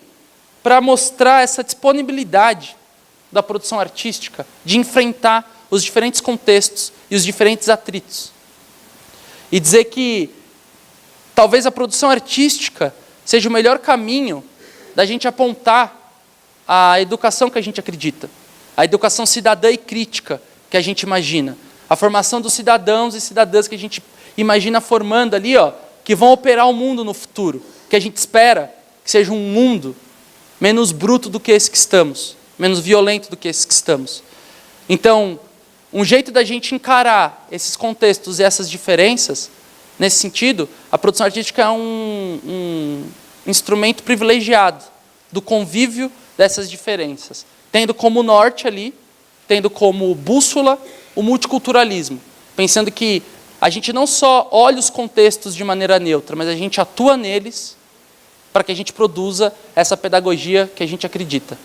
para mostrar essa disponibilidade da produção artística de enfrentar os diferentes contextos e os diferentes atritos. E dizer que talvez a produção artística seja o melhor caminho da gente apontar a educação que a gente acredita, a educação cidadã e crítica que a gente imagina, a formação dos cidadãos e cidadãs que a gente imagina formando ali, ó, que vão operar o mundo no futuro, que a gente espera que seja um mundo menos bruto do que esse que estamos, menos violento do que esse que estamos. Então, um jeito da gente encarar esses contextos e essas diferenças, nesse sentido, a produção artística é um instrumento privilegiado do convívio dessas diferenças, tendo como norte ali, tendo como bússola o multiculturalismo, pensando que a gente não só olha os contextos de maneira neutra, mas a gente atua neles para que a gente produza essa pedagogia que a gente acredita.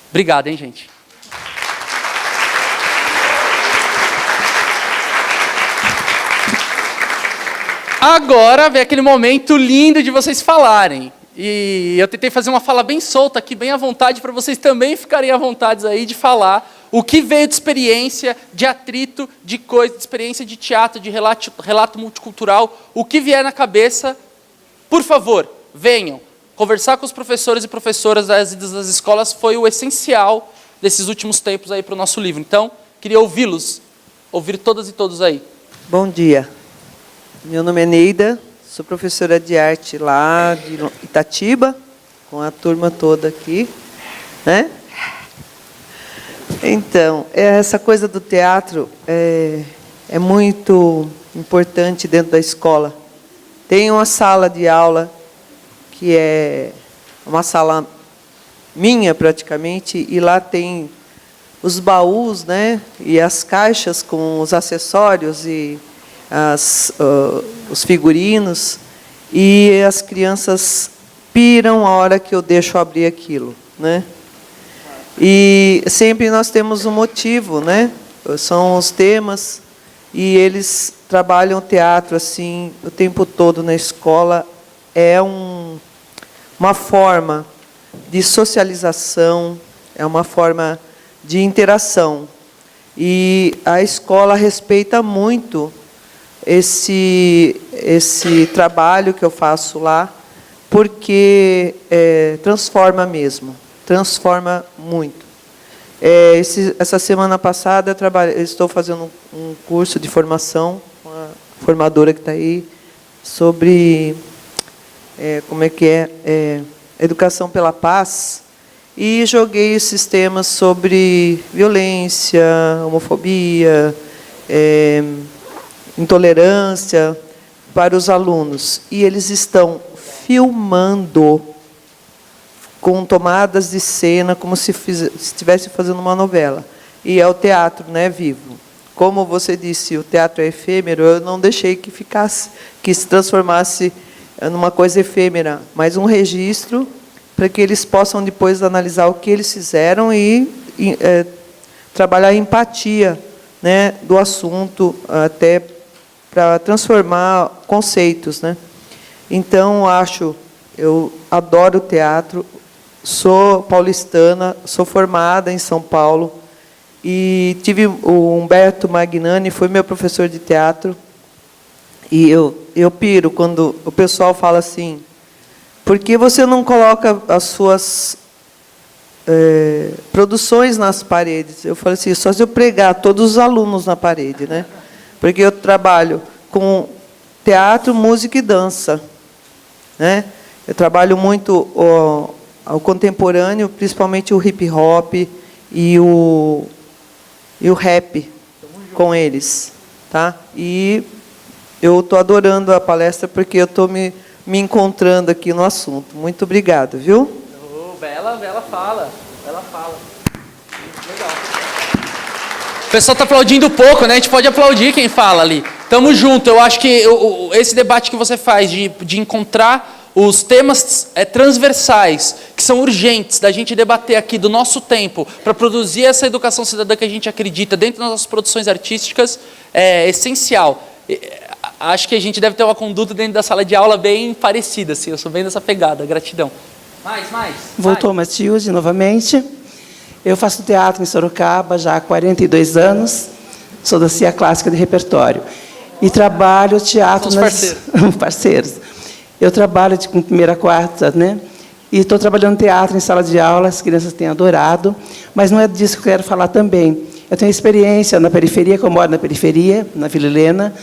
Obrigado, hein, gente? Agora vem aquele momento lindo de vocês falarem. E eu tentei fazer uma fala bem solta aqui, bem à vontade, para vocês também ficarem à vontade aí de falar o que veio de experiência, de atrito, de coisa, de experiência de teatro, de relato multicultural, o que vier na cabeça. Por favor, venham. Conversar com os professores e professoras das escolas foi o essencial desses últimos tempos aí para o nosso livro. Então, queria ouvi-los, ouvir todas e todos aí. Bom dia. Meu nome é Neida, sou professora de arte lá de Itatiba, com a turma toda aqui, né? Então, essa coisa do teatro é muito importante dentro da escola. Tem uma sala de aula que é uma sala minha praticamente, e lá tem os baús, né? E as caixas com os acessórios e os figurinos, e as crianças piram a hora que eu deixo abrir aquilo, né? E sempre nós temos um motivo, né? São os temas, e eles trabalham teatro assim o tempo todo na escola. É uma forma de socialização, é uma forma de interação. E a escola respeita muito esse trabalho que eu faço lá, porque transforma mesmo, transforma muito. Essa semana passada eu estou fazendo um curso de formação com a formadora que está aí, sobre educação pela paz, e joguei esses temas sobre violência, homofobia, intolerância para os alunos. E eles estão filmando com tomadas de cena, como se estivesse fazendo uma novela. E é o teatro, né, vivo. Como você disse, o teatro é efêmero, eu não deixei que se transformasse numa coisa efêmera, mas um registro para que eles possam depois analisar o que eles fizeram e trabalhar a empatia, né, do assunto, até para transformar conceitos, né? Então, eu adoro teatro, sou paulistana, sou formada em São Paulo, e tive o Humberto Magnani, foi meu professor de teatro, e eu piro quando o pessoal fala assim: por que você não coloca as suas produções nas paredes? Eu falo assim: só se eu pregar todos os alunos na parede, né? Porque eu trabalho com teatro, música e dança, né? Eu trabalho muito o contemporâneo, principalmente o hip hop e o rap com eles, tá? E eu estou adorando a palestra porque eu estou me encontrando aqui no assunto. Muito obrigado, viu? Bela fala. Bela fala. Legal. O pessoal está aplaudindo pouco, né? A gente pode aplaudir quem fala ali. Tamo junto. Eu acho que esse debate que você faz de encontrar os temas transversais, que são urgentes, da gente debater aqui do nosso tempo, para produzir essa educação cidadã que a gente acredita dentro das nossas produções artísticas, é essencial. Acho que a gente deve ter uma conduta dentro da sala de aula bem parecida, assim. Eu sou bem dessa pegada. Gratidão. Mais. Voltou Matilde novamente. Eu faço teatro em Sorocaba já há 42 anos. Sou da CIA Clássica de Repertório. E trabalho teatro parceiros. Eu trabalho com primeira a quarta, né? E estou trabalhando teatro em sala de aula, as crianças têm adorado, mas não é disso que eu quero falar também. Eu tenho experiência na periferia, que eu moro na periferia, na Vila Helena,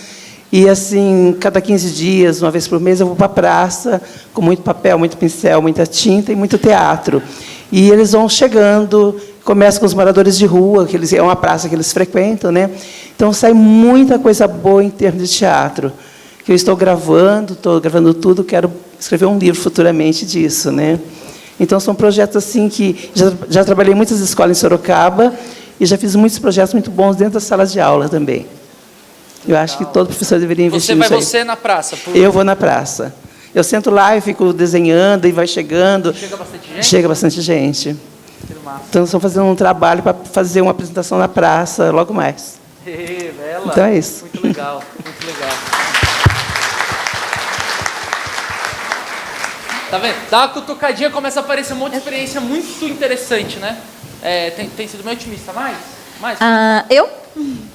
e, assim, cada 15 dias, uma vez por mês, eu vou para a praça, com muito papel, muito pincel, muita tinta e muito teatro. E eles vão chegando, começam com os moradores de rua, que é uma praça que eles frequentam, né? Então, sai muita coisa boa em termos de teatro, que eu estou gravando tudo, quero escrever um livro futuramente disso, né? Então, são projetos assim que... Já trabalhei em muitas escolas em Sorocaba e já fiz muitos projetos muito bons dentro das salas de aula também. Eu acho que todo professor deveria investir nisso aí. Você na praça? Eu vou na praça. Eu sento lá e fico desenhando e vai chegando. Chega bastante gente? Chega bastante gente. Então, estão fazendo um trabalho para fazer uma apresentação na praça logo mais. Bela. Então, é isso. Muito legal, muito legal. Tá vendo? Dá uma cutucadinha, começa a aparecer um monte de experiência muito interessante, né? Tem sido meio otimista. Mais? Eu?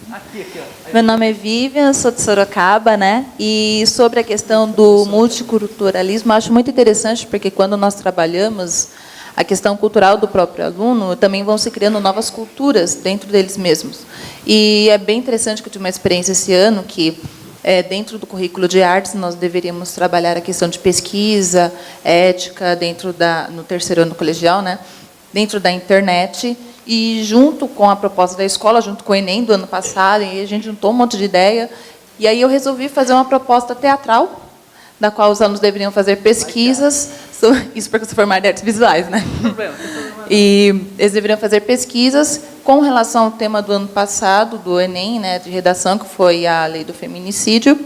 Aqui, ó. Meu nome é Vivian, sou de Sorocaba, né? E sobre a questão do multiculturalismo, acho muito interessante, porque quando nós trabalhamos a questão cultural do próprio aluno, também vão se criando novas culturas dentro deles mesmos. E é bem interessante que eu tive uma experiência esse ano que, dentro do currículo de artes, nós deveríamos trabalhar a questão de pesquisa, ética, no terceiro ano colegial, né? Dentro da internet. E, junto com a proposta da escola, junto com o Enem do ano passado, e a gente juntou um monte de ideia, e aí eu resolvi fazer uma proposta teatral, da qual os alunos deveriam fazer pesquisas, isso porque eu sou formada em artes visuais, né? E eles deveriam fazer pesquisas com relação ao tema do ano passado, do Enem, né, de redação, que foi a lei do feminicídio.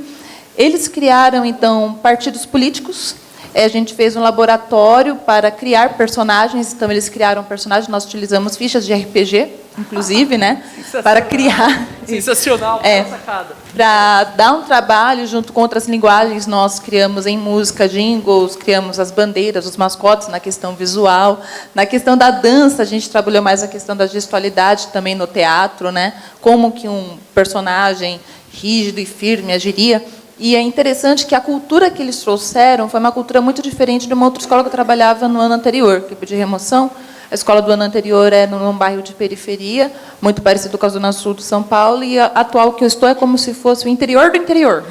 Eles criaram, então, partidos políticos. A gente fez um laboratório para criar personagens, então eles criaram personagens, nós utilizamos fichas de RPG, inclusive, né, para criar... Sensacional, sacada. Para dar um trabalho junto com outras linguagens, nós criamos em música jingles, criamos as bandeiras, os mascotes na questão visual. Na questão da dança, a gente trabalhou mais a questão da gestualidade também no teatro, né? Como que um personagem rígido e firme agiria. E é interessante que a cultura que eles trouxeram foi uma cultura muito diferente de uma outra escola que eu trabalhava no ano anterior, que eu pedi remoção. A escola do ano anterior é num bairro de periferia, muito parecido com a Zona Sul de São Paulo, e a atual que eu estou é como se fosse o interior do interior.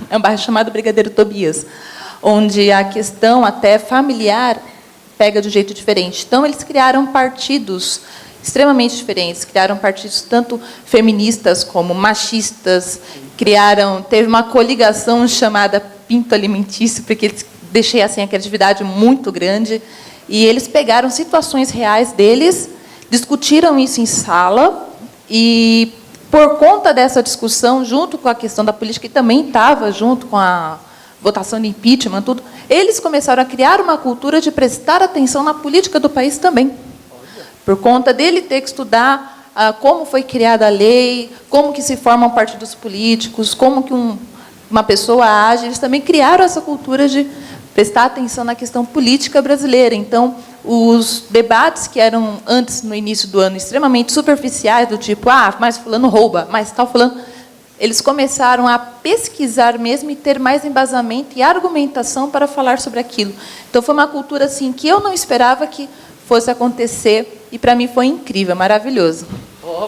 É um bairro chamado Brigadeiro Tobias, onde a questão até familiar pega de um jeito diferente. Então, eles criaram partidos extremamente diferentes, criaram partidos tanto feministas como machistas, teve uma coligação chamada Pinto Alimentício, porque eles deixei assim a criatividade muito grande. E eles pegaram situações reais deles, discutiram isso em sala, e, por conta dessa discussão, junto com a questão da política, que também estava junto com a votação de impeachment, tudo, eles começaram a criar uma cultura de prestar atenção na política do país também. Por conta dele ter que estudar como foi criada a lei, como que se formam partidos políticos, como que uma pessoa age, eles também criaram essa cultura de prestar atenção na questão política brasileira. Então, os debates que eram antes, no início do ano, extremamente superficiais, do tipo, mas fulano rouba, mas tal fulano, eles começaram a pesquisar mesmo e ter mais embasamento e argumentação para falar sobre aquilo. Então, foi uma cultura assim que eu não esperava que fosse acontecer, e para mim foi incrível, maravilhoso.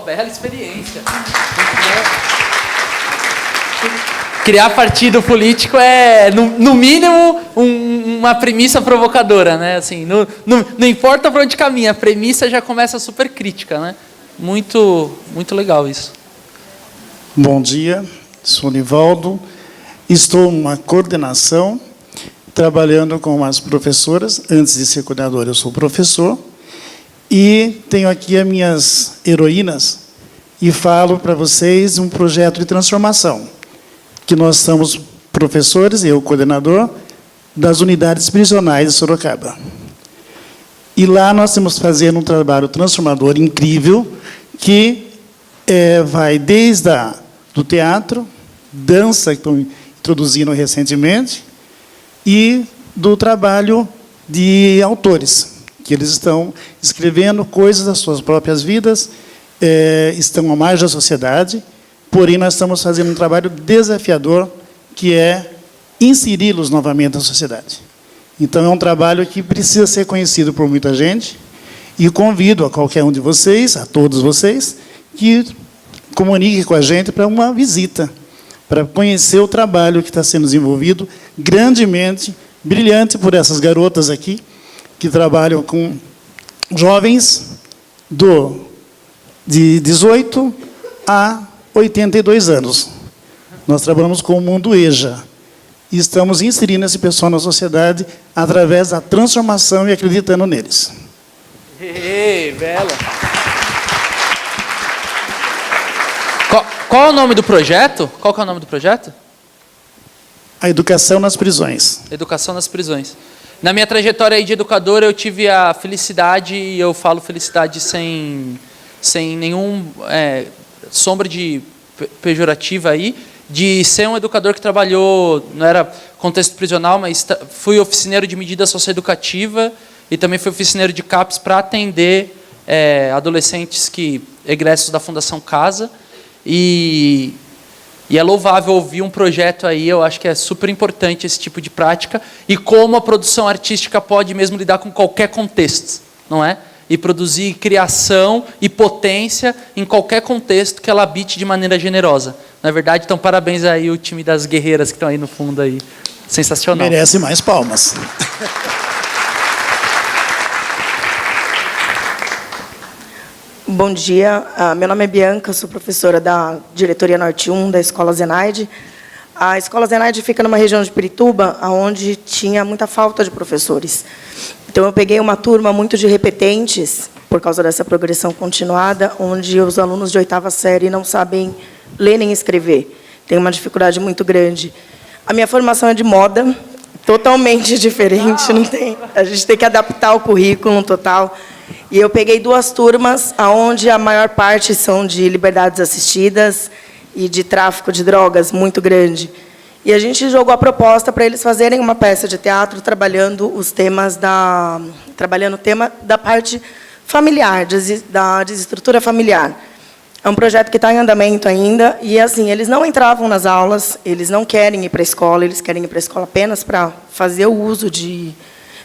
Bela experiência. Criar partido político é, no mínimo, uma premissa provocadora, né? Assim, não importa para onde caminha, a premissa já começa super crítica, né? Muito legal isso. Bom dia, sou Nivaldo. Estou numa coordenação, trabalhando com as professoras. Antes de ser coordenador, eu sou professor. E tenho aqui as minhas heroínas e falo para vocês um projeto de transformação, que nós somos professores, eu coordenador, das unidades prisionais de Sorocaba. E lá nós estamos fazendo um trabalho transformador incrível, que vai desde do teatro, dança, que estão introduzindo recentemente, e do trabalho de autores, que eles estão escrevendo coisas das suas próprias vidas, estão à margem da sociedade. Porém, nós estamos fazendo um trabalho desafiador, que é inseri-los novamente na sociedade. Então, é um trabalho que precisa ser conhecido por muita gente, e convido a qualquer um de vocês, a todos vocês, que comunique com a gente para uma visita, para conhecer o trabalho que está sendo desenvolvido, grandemente, brilhante por essas garotas aqui, que trabalham com jovens de 18 a 82 anos. Nós trabalhamos com o Mundo EJA e estamos inserindo esse pessoal na sociedade através da transformação e acreditando neles. Bela! Qual é o nome do projeto? Qual que é o nome do projeto? A educação nas prisões. Educação nas prisões. Na minha trajetória aí de educador, eu tive a felicidade, e eu falo felicidade sem nenhum sombra de pejorativa aí, de ser um educador que trabalhou, não era contexto prisional, mas fui oficineiro de medida socioeducativa e também fui oficineiro de CAPS para atender adolescentes egressos da Fundação Casa. E é louvável ouvir um projeto aí, eu acho que é super importante esse tipo de prática, e como a produção artística pode mesmo lidar com qualquer contexto, não é? E produzir criação e potência em qualquer contexto que ela habite de maneira generosa. Na verdade, então, parabéns aí o time das guerreiras que estão aí no fundo aí. Sensacional. Merece mais palmas. Bom dia, meu nome é Bianca, sou professora da diretoria Norte 1 da Escola Zenaide. A Escola Zenaide fica numa região de Pirituba, onde tinha muita falta de professores. Então, eu peguei uma turma muito de repetentes, por causa dessa progressão continuada, onde os alunos de 8ª série não sabem ler nem escrever. Tem uma dificuldade muito grande. A minha formação é de moda, totalmente diferente. Não tem, a gente tem que adaptar o currículo total. E eu peguei 2 turmas, onde a maior parte são de liberdades assistidas e de tráfico de drogas muito grande. E a gente jogou a proposta para eles fazerem uma peça de teatro trabalhando o tema da parte familiar, da desestrutura familiar. É um projeto que está em andamento ainda, e assim, eles não entravam nas aulas, eles não querem ir para a escola, eles querem ir para a escola apenas para fazer o uso de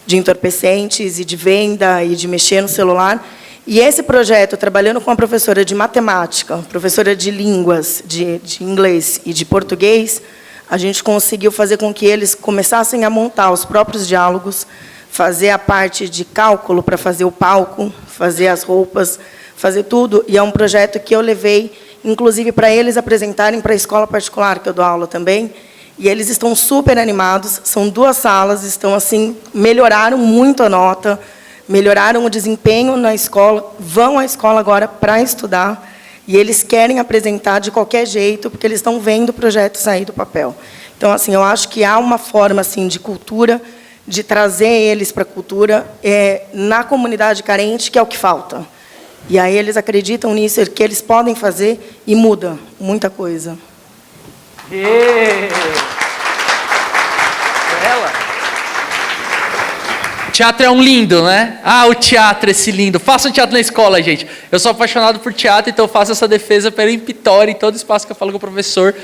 entorpecentes e de venda e de mexer no celular. E esse projeto, trabalhando com uma professora de matemática, professora de línguas, de inglês e de português, a gente conseguiu fazer com que eles começassem a montar os próprios diálogos, fazer a parte de cálculo para fazer o palco, fazer as roupas, fazer tudo. E é um projeto que eu levei, inclusive, para eles apresentarem para a escola particular, que eu dou aula também. E eles estão super animados. São 2 salas, estão assim, melhoraram muito a nota, melhoraram o desempenho na escola, vão à escola agora para estudar, e eles querem apresentar de qualquer jeito, porque eles estão vendo o projeto sair do papel. Então, assim, eu acho que há uma forma assim de cultura, de trazer eles para a cultura na comunidade carente, que é o que falta. E aí eles acreditam nisso, que eles podem fazer, e muda muita coisa. Ela. Teatro é um lindo, né? Ah, o teatro, esse lindo. Façam teatro na escola, gente. Eu sou apaixonado por teatro, então eu faço essa defesa peremptória em todo espaço que eu falo com o professor,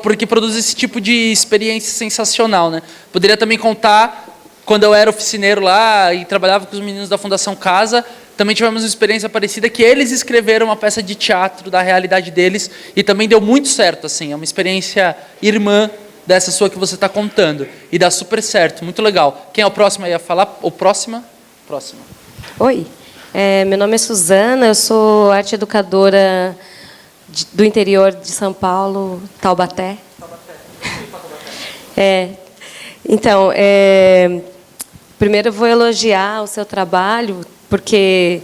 porque produz esse tipo de experiência sensacional, né? Poderia também contar, quando eu era oficineiro lá e trabalhava com os meninos da Fundação Casa, também tivemos uma experiência parecida, que eles escreveram uma peça de teatro da realidade deles, e também deu muito certo, assim. É uma experiência irmã dessa sua que você está contando. E dá super certo, muito legal. Quem é o próximo aí a falar? Ou próxima? Próxima. Oi, meu nome é Suzana, eu sou arte educadora do interior de São Paulo, Taubaté. Então, primeiro eu vou elogiar o seu trabalho, porque,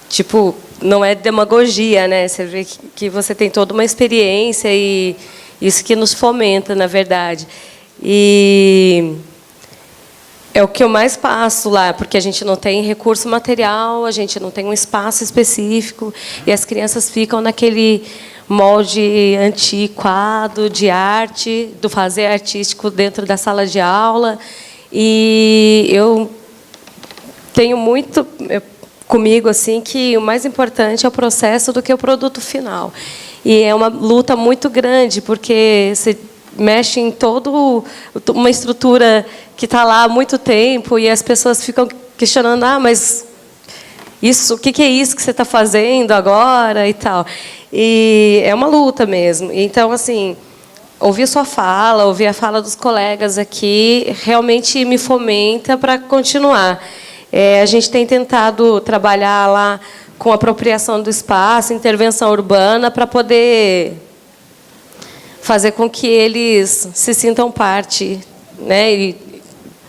tipo, não é demagogia, né? Você vê que você tem toda uma experiência e isso que nos fomenta, na verdade. E é o que eu mais passo lá, porque a gente não tem recurso material, a gente não tem um espaço específico, e as crianças ficam naquele molde antiquado de arte, do fazer artístico dentro da sala de aula. E eu tenho muito comigo assim que o mais importante é o processo do que o produto final. E é uma luta muito grande, porque você mexe em toda uma estrutura que está lá há muito tempo, e as pessoas ficam questionando, mas isso, o que é isso que você está fazendo agora e tal. E é uma luta mesmo. Então, assim, ouvir sua fala, ouvir a fala dos colegas aqui, realmente me fomenta para continuar. A gente tem tentado trabalhar lá com apropriação do espaço, intervenção urbana, para poder fazer com que eles se sintam parte, né, e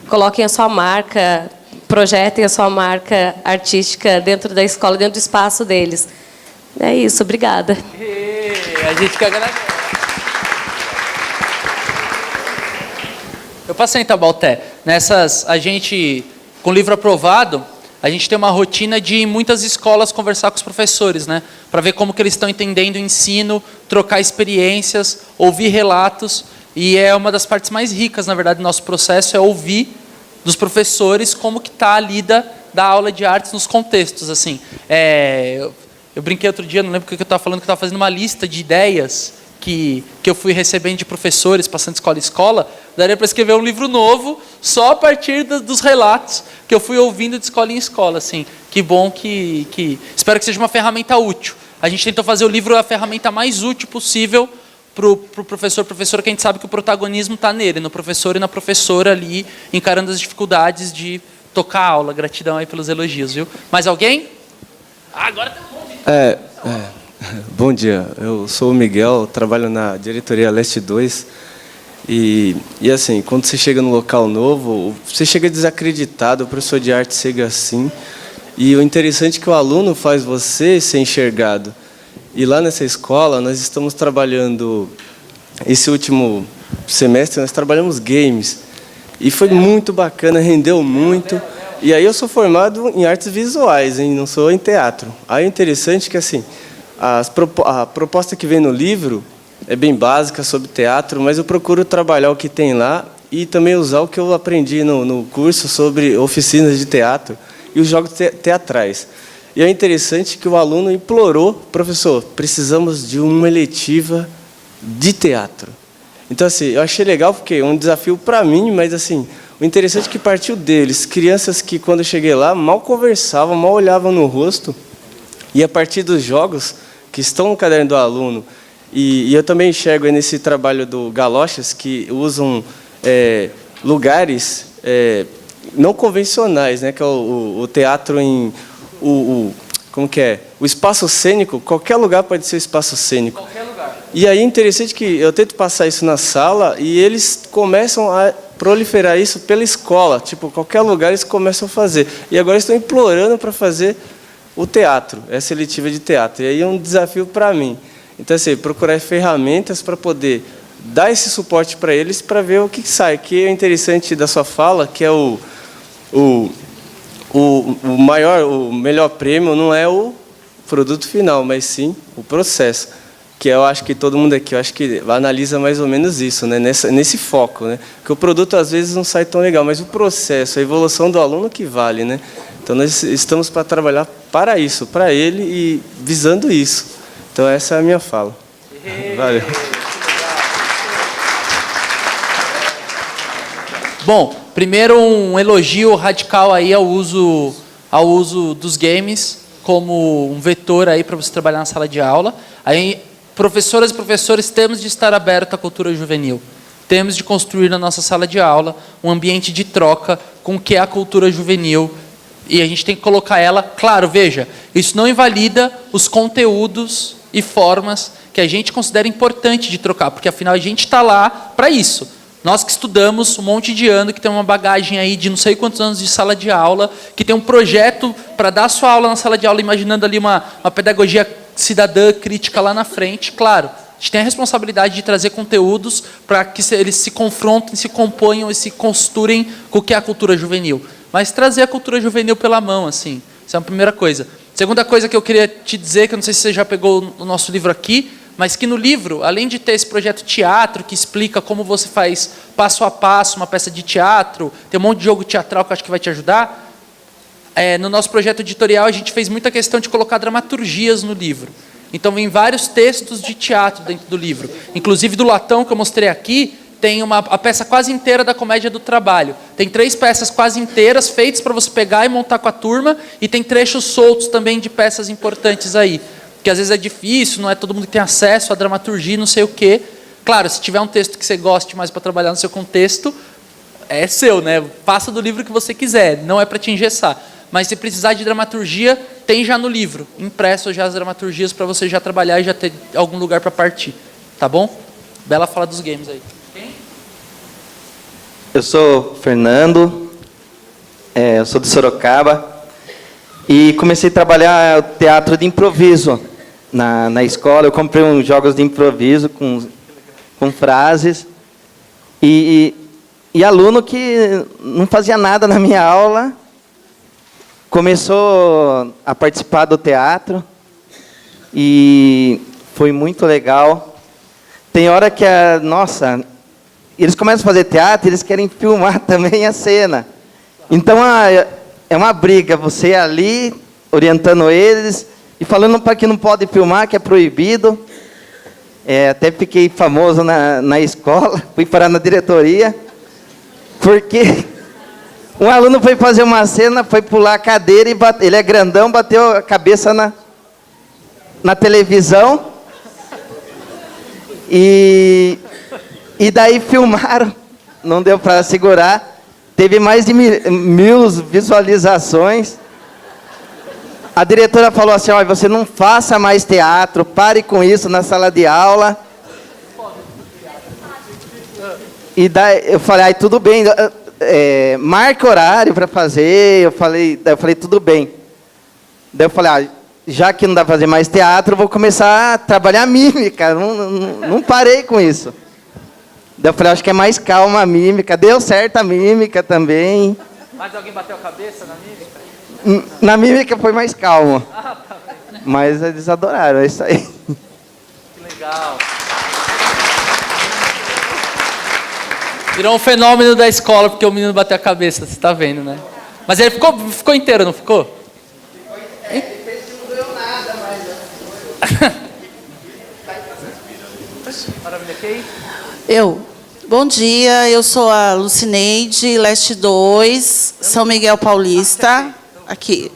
coloquem a sua marca, projetem a sua marca artística dentro da escola, dentro do espaço deles. É isso, obrigada. A gente que agradece. Eu passei em Taubaté. A gente, com o livro aprovado, a gente tem uma rotina de ir em muitas escolas conversar com os professores, né? Para ver como que eles estão entendendo o ensino, trocar experiências, ouvir relatos. E é uma das partes mais ricas, na verdade, do nosso processo, é ouvir dos professores como que está a lida da aula de artes nos contextos. Assim. Eu brinquei outro dia, não lembro o que eu estava falando, que eu estava fazendo uma lista de ideias que eu fui recebendo de professores, passando escola em escola. Daria para escrever um livro novo só a partir dos relatos que eu fui ouvindo de escola em escola. Assim. Que bom que... Espero que seja uma ferramenta útil. A gente tentou fazer o livro a ferramenta mais útil possível para o professora, que a gente sabe que o protagonismo está nele, no professor e na professora ali, encarando as dificuldades de tocar a aula. Gratidão aí pelos elogios, viu? Mais alguém? Agora tem um monte. Bom dia, eu sou o Miguel, trabalho na diretoria Leste 2 e assim, quando você chega no local novo, você chega desacreditado, o professor de arte chega assim, e o interessante é que o aluno faz você ser enxergado. E lá nessa escola nós estamos trabalhando, esse último semestre nós trabalhamos games, e foi muito bacana, rendeu muito, E aí eu sou formado em artes visuais, hein? Não sou em teatro. Aí é interessante que assim, a proposta que vem no livro é bem básica sobre teatro, mas eu procuro trabalhar o que tem lá e também usar o que eu aprendi no curso sobre oficinas de teatro e os jogos teatrais. E é interessante que o aluno implorou, professor, precisamos de uma eletiva de teatro. Então, assim, eu achei legal porque é um desafio para mim, mas assim, o interessante é que partiu deles, crianças que, quando eu cheguei lá, mal conversavam, mal olhavam no rosto, e a partir dos jogos que estão no caderno do aluno, e eu também enxergo nesse trabalho do Galochas, que usam lugares não convencionais, né, que é o teatro em... como que é? O espaço cênico, qualquer lugar pode ser espaço cênico. Qualquer lugar. E aí é interessante que eu tento passar isso na sala e eles começam a proliferar isso pela escola. Tipo, qualquer lugar eles começam a fazer. E agora estão implorando para fazer o teatro, essa eletiva de teatro. E aí é um desafio para mim. Então, assim, procurar ferramentas para poder dar esse suporte para eles, para ver o que sai. Que é interessante da sua fala, que é o melhor prêmio não é o produto final, mas sim o processo. Que eu acho que todo mundo aqui, eu acho que analisa mais ou menos isso, né? Nesse foco, né? Que o produto às vezes não sai tão legal, mas o processo, a evolução do aluno que vale, né? Então nós estamos para trabalhar para isso, para ele e visando isso. Então essa é a minha fala. Valeu. Bom, primeiro um elogio radical aí ao uso dos games como um vetor aí para você trabalhar na sala de aula. Aí, professoras e professores, temos de estar abertos à cultura juvenil. Temos de construir na nossa sala de aula um ambiente de troca com o que é a cultura juvenil. E a gente tem que colocar ela... Claro, veja, isso não invalida os conteúdos e formas que a gente considera importante de trocar, porque afinal a gente está lá para isso. Nós que estudamos um monte de ano, que tem uma bagagem aí de não sei quantos anos de sala de aula, que tem um projeto para dar sua aula na sala de aula, imaginando ali uma pedagogia cidadã, crítica lá na frente. Claro, a gente tem a responsabilidade de trazer conteúdos para que eles se confrontem, se componham e se costurem com o que é a cultura juvenil. Mas trazer a cultura juvenil pela mão, assim, isso é a primeira coisa. Segunda coisa que eu queria te dizer, que eu não sei se você já pegou o nosso livro aqui, mas que no livro, além de ter esse projeto teatro, que explica como você faz passo a passo uma peça de teatro, tem um monte de jogo teatral que eu acho que vai te ajudar, no nosso projeto editorial a gente fez muita questão de colocar dramaturgias no livro. Então vem vários textos de teatro dentro do livro. Inclusive do Latão, que eu mostrei aqui, tem a peça quase inteira da Comédia do Trabalho. Tem 3 peças quase inteiras feitas para você pegar e montar com a turma, e tem trechos soltos também de peças importantes aí. Porque às vezes é difícil, não é todo mundo que tem acesso à dramaturgia, não sei o quê. Claro, se tiver um texto que você goste mais para trabalhar no seu contexto, é seu, né? Faça do livro que você quiser, não é para te engessar. Mas se precisar de dramaturgia, tem já no livro, impresso já as dramaturgias para você já trabalhar e já ter algum lugar para partir. Tá bom? Bela fala dos games aí. Quem? Eu sou Fernando, eu sou de Sorocaba e comecei a trabalhar teatro de improviso na escola. Eu comprei uns jogos de improviso com frases e aluno que não fazia nada na minha aula começou a participar do teatro e foi muito legal. Tem hora que, nossa, eles começam a fazer teatro e eles querem filmar também a cena. Então, é uma briga, você ali, orientando eles e falando para que não pode filmar, que é proibido. Até fiquei famoso na escola, fui parar na diretoria, porque um aluno foi fazer uma cena, foi pular a cadeira e ele é grandão, bateu a cabeça na televisão. E daí filmaram, não deu para segurar. Teve mais de 1000 visualizações. A diretora falou assim, olha, você não faça mais teatro, pare com isso na sala de aula. E daí eu falei, tudo bem, marca horário para fazer. Eu falei, tudo bem. Daí eu falei, já que não dá para fazer mais teatro, eu vou começar a trabalhar mímica. Não parei com isso. Daí eu falei, acho que é mais calma a mímica. Deu certo a mímica também. Mas alguém bateu a cabeça na mímica? Na mímica foi mais calmo. Mas eles adoraram, é isso aí. Que legal. Virou um fenômeno da escola, porque o menino bateu a cabeça, você está vendo, né? Mas ele ficou inteiro, não ficou? Ele fez que não doeu nada, mas... Maravilha, quem? Bom dia, eu sou a Lucineide, Leste 2, São Miguel Paulista, aqui.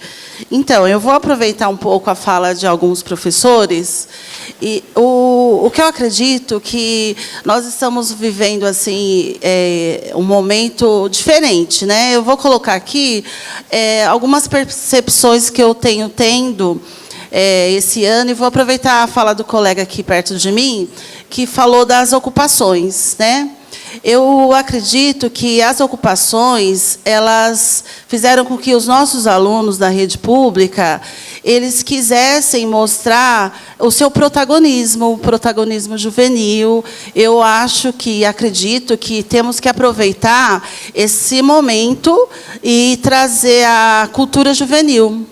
Então, eu vou aproveitar um pouco a fala de alguns professores e o que eu acredito que nós estamos vivendo assim um momento diferente, né? Eu vou colocar aqui algumas percepções que eu tenho tendo esse ano e vou aproveitar a fala do colega aqui perto de mim que falou das ocupações, né? Eu acredito que as ocupações, elas fizeram com que os nossos alunos da rede pública, eles quisessem mostrar o seu protagonismo, o protagonismo juvenil. Eu acredito que temos que aproveitar esse momento e trazer a cultura juvenil.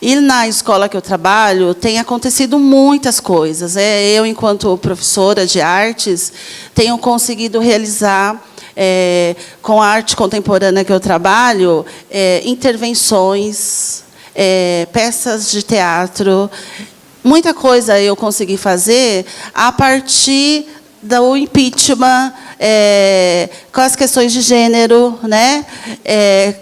E na escola que eu trabalho, tem acontecido muitas coisas. Eu, enquanto professora de artes, tenho conseguido realizar, com a arte contemporânea que eu trabalho, intervenções, peças de teatro. Muita coisa eu consegui fazer a partir do impeachment, com as questões de gênero, né?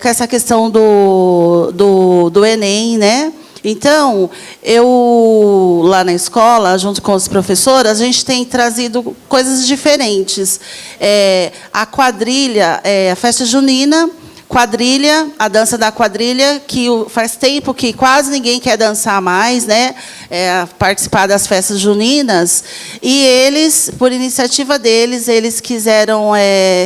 Com essa questão do Enem, né? Então, eu, lá na escola, junto com os professores, a gente tem trazido coisas diferentes. A quadrilha, a festa junina, quadrilha, a dança da quadrilha, que faz tempo que quase ninguém quer dançar mais, né? Participar das festas juninas. E eles, por iniciativa deles, eles quiseram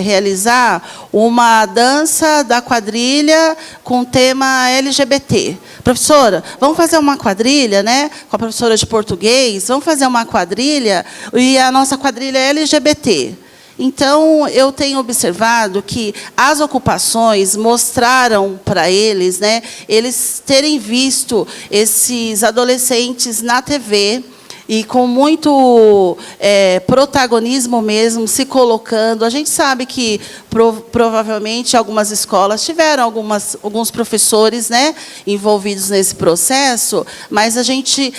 realizar uma dança da quadrilha com tema LGBT. Professora, vamos fazer uma quadrilha, né? Com a professora de português, vamos fazer uma quadrilha, e a nossa quadrilha é LGBT. Então, eu tenho observado que as ocupações mostraram para eles, né, eles terem visto esses adolescentes na TV e com muito protagonismo mesmo, se colocando. A gente sabe que, provavelmente, algumas escolas tiveram alguns professores, né, envolvidos nesse processo, mas a gente...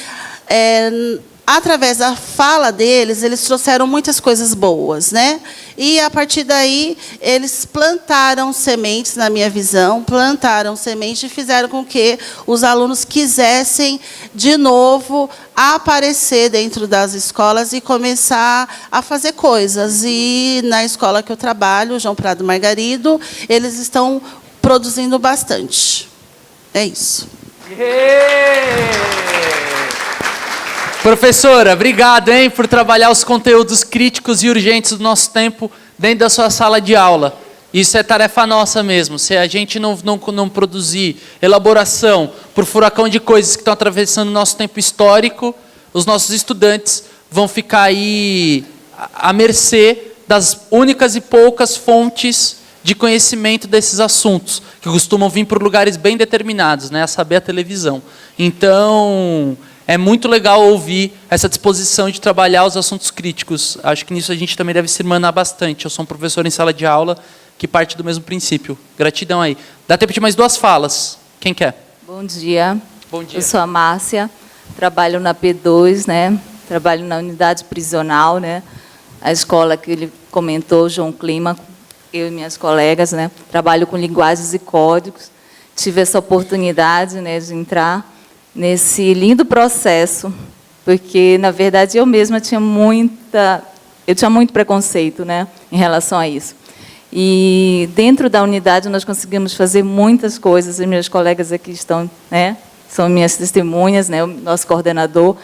através da fala deles, eles trouxeram muitas coisas boas, né? E, a partir daí, eles plantaram sementes, na minha visão, plantaram sementes e fizeram com que os alunos quisessem, de novo, aparecer dentro das escolas e começar a fazer coisas. E, na escola que eu trabalho, João Prado Margarido, eles estão produzindo bastante. É isso. Professora, obrigado, hein, por trabalhar os conteúdos críticos e urgentes do nosso tempo dentro da sua sala de aula. Isso é tarefa nossa mesmo. Se a gente não produzir elaboração por furacão de coisas que estão atravessando o nosso tempo histórico, os nossos estudantes vão ficar aí à mercê das únicas e poucas fontes de conhecimento desses assuntos, que costumam vir por lugares bem determinados, né, a saber, a televisão. Então... é muito legal ouvir essa disposição de trabalhar os assuntos críticos. Acho que nisso a gente também deve se irmanar bastante. Eu sou um professor em sala de aula que parte do mesmo princípio. Gratidão aí. Dá tempo de mais 2 falas. Quem quer? Bom dia. Bom dia. Eu sou a Márcia, trabalho na P2, né? Trabalho na unidade prisional, né? A escola que ele comentou, João Clima, eu e minhas colegas, né? Trabalho com linguagens e códigos. Tive essa oportunidade, né, de entrar nesse lindo processo, porque, na verdade, eu mesma tinha muito preconceito, né, em relação a isso. E, dentro da unidade, nós conseguimos fazer muitas coisas, e meus colegas aqui estão, né, são minhas testemunhas, né, o nosso coordenador,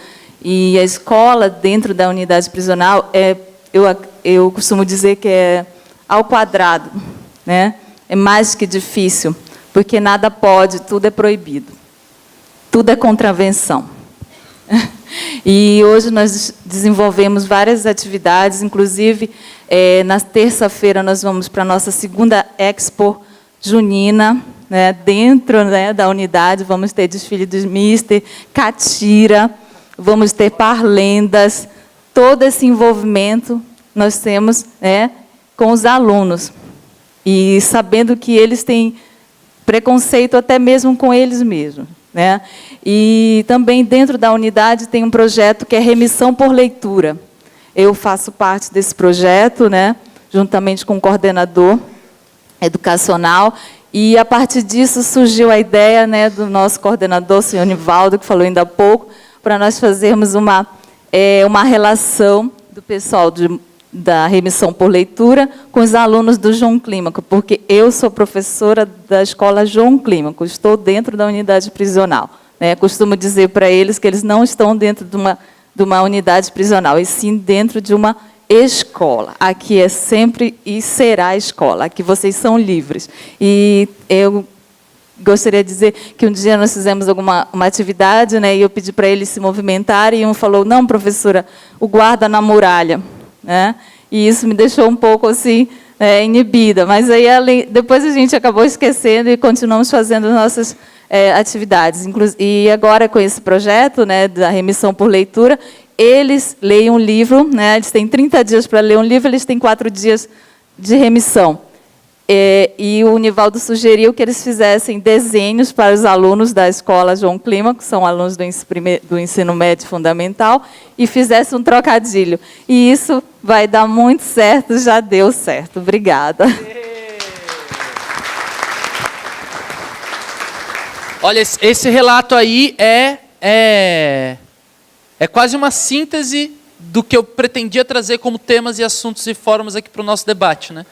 e a escola, dentro da unidade prisional, eu costumo dizer que é ao quadrado, né, é mais que difícil, porque nada pode, tudo é proibido. Tudo é contravenção. E hoje nós desenvolvemos várias atividades, inclusive, na terça-feira nós vamos para a nossa segunda Expo junina, né, dentro, né, da unidade, vamos ter desfile dos mister, catira, vamos ter parlendas, todo esse envolvimento nós temos, né, com os alunos. E sabendo que eles têm preconceito até mesmo com eles mesmos, né? E também dentro da unidade tem um projeto que é remissão por leitura. Eu faço parte desse projeto, né, juntamente com o coordenador educacional, e a partir disso surgiu a ideia, né, do nosso coordenador, o senhor Nivaldo, que falou ainda há pouco, para nós fazermos uma relação do pessoal da remissão por leitura com os alunos do João Clímaco, porque eu sou professora da escola João Clímaco, estou dentro da unidade prisional, né? Costumo dizer para eles que eles não estão dentro de uma unidade prisional, e sim dentro de uma escola. Aqui é sempre e será escola, aqui vocês são livres. E eu gostaria de dizer que um dia nós fizemos uma atividade, né, e eu pedi para eles se movimentarem, e um falou, não, professora, o guarda na muralha. Né? E isso me deixou um pouco assim, inibida. Mas aí, depois a gente acabou esquecendo e continuamos fazendo nossas atividades. E agora, com esse projeto, né, da remissão por leitura, eles leem um livro, né, eles têm 30 dias para ler um livro, eles têm 4 dias de remissão. E o Nivaldo sugeriu que eles fizessem desenhos para os alunos da escola João Clímaco, que são alunos do ensino médio fundamental, e fizessem um trocadilho. E isso vai dar muito certo, já deu certo. Obrigada. Olha, esse relato aí é quase uma síntese do que eu pretendia trazer como temas e assuntos e formas aqui para o nosso debate, né?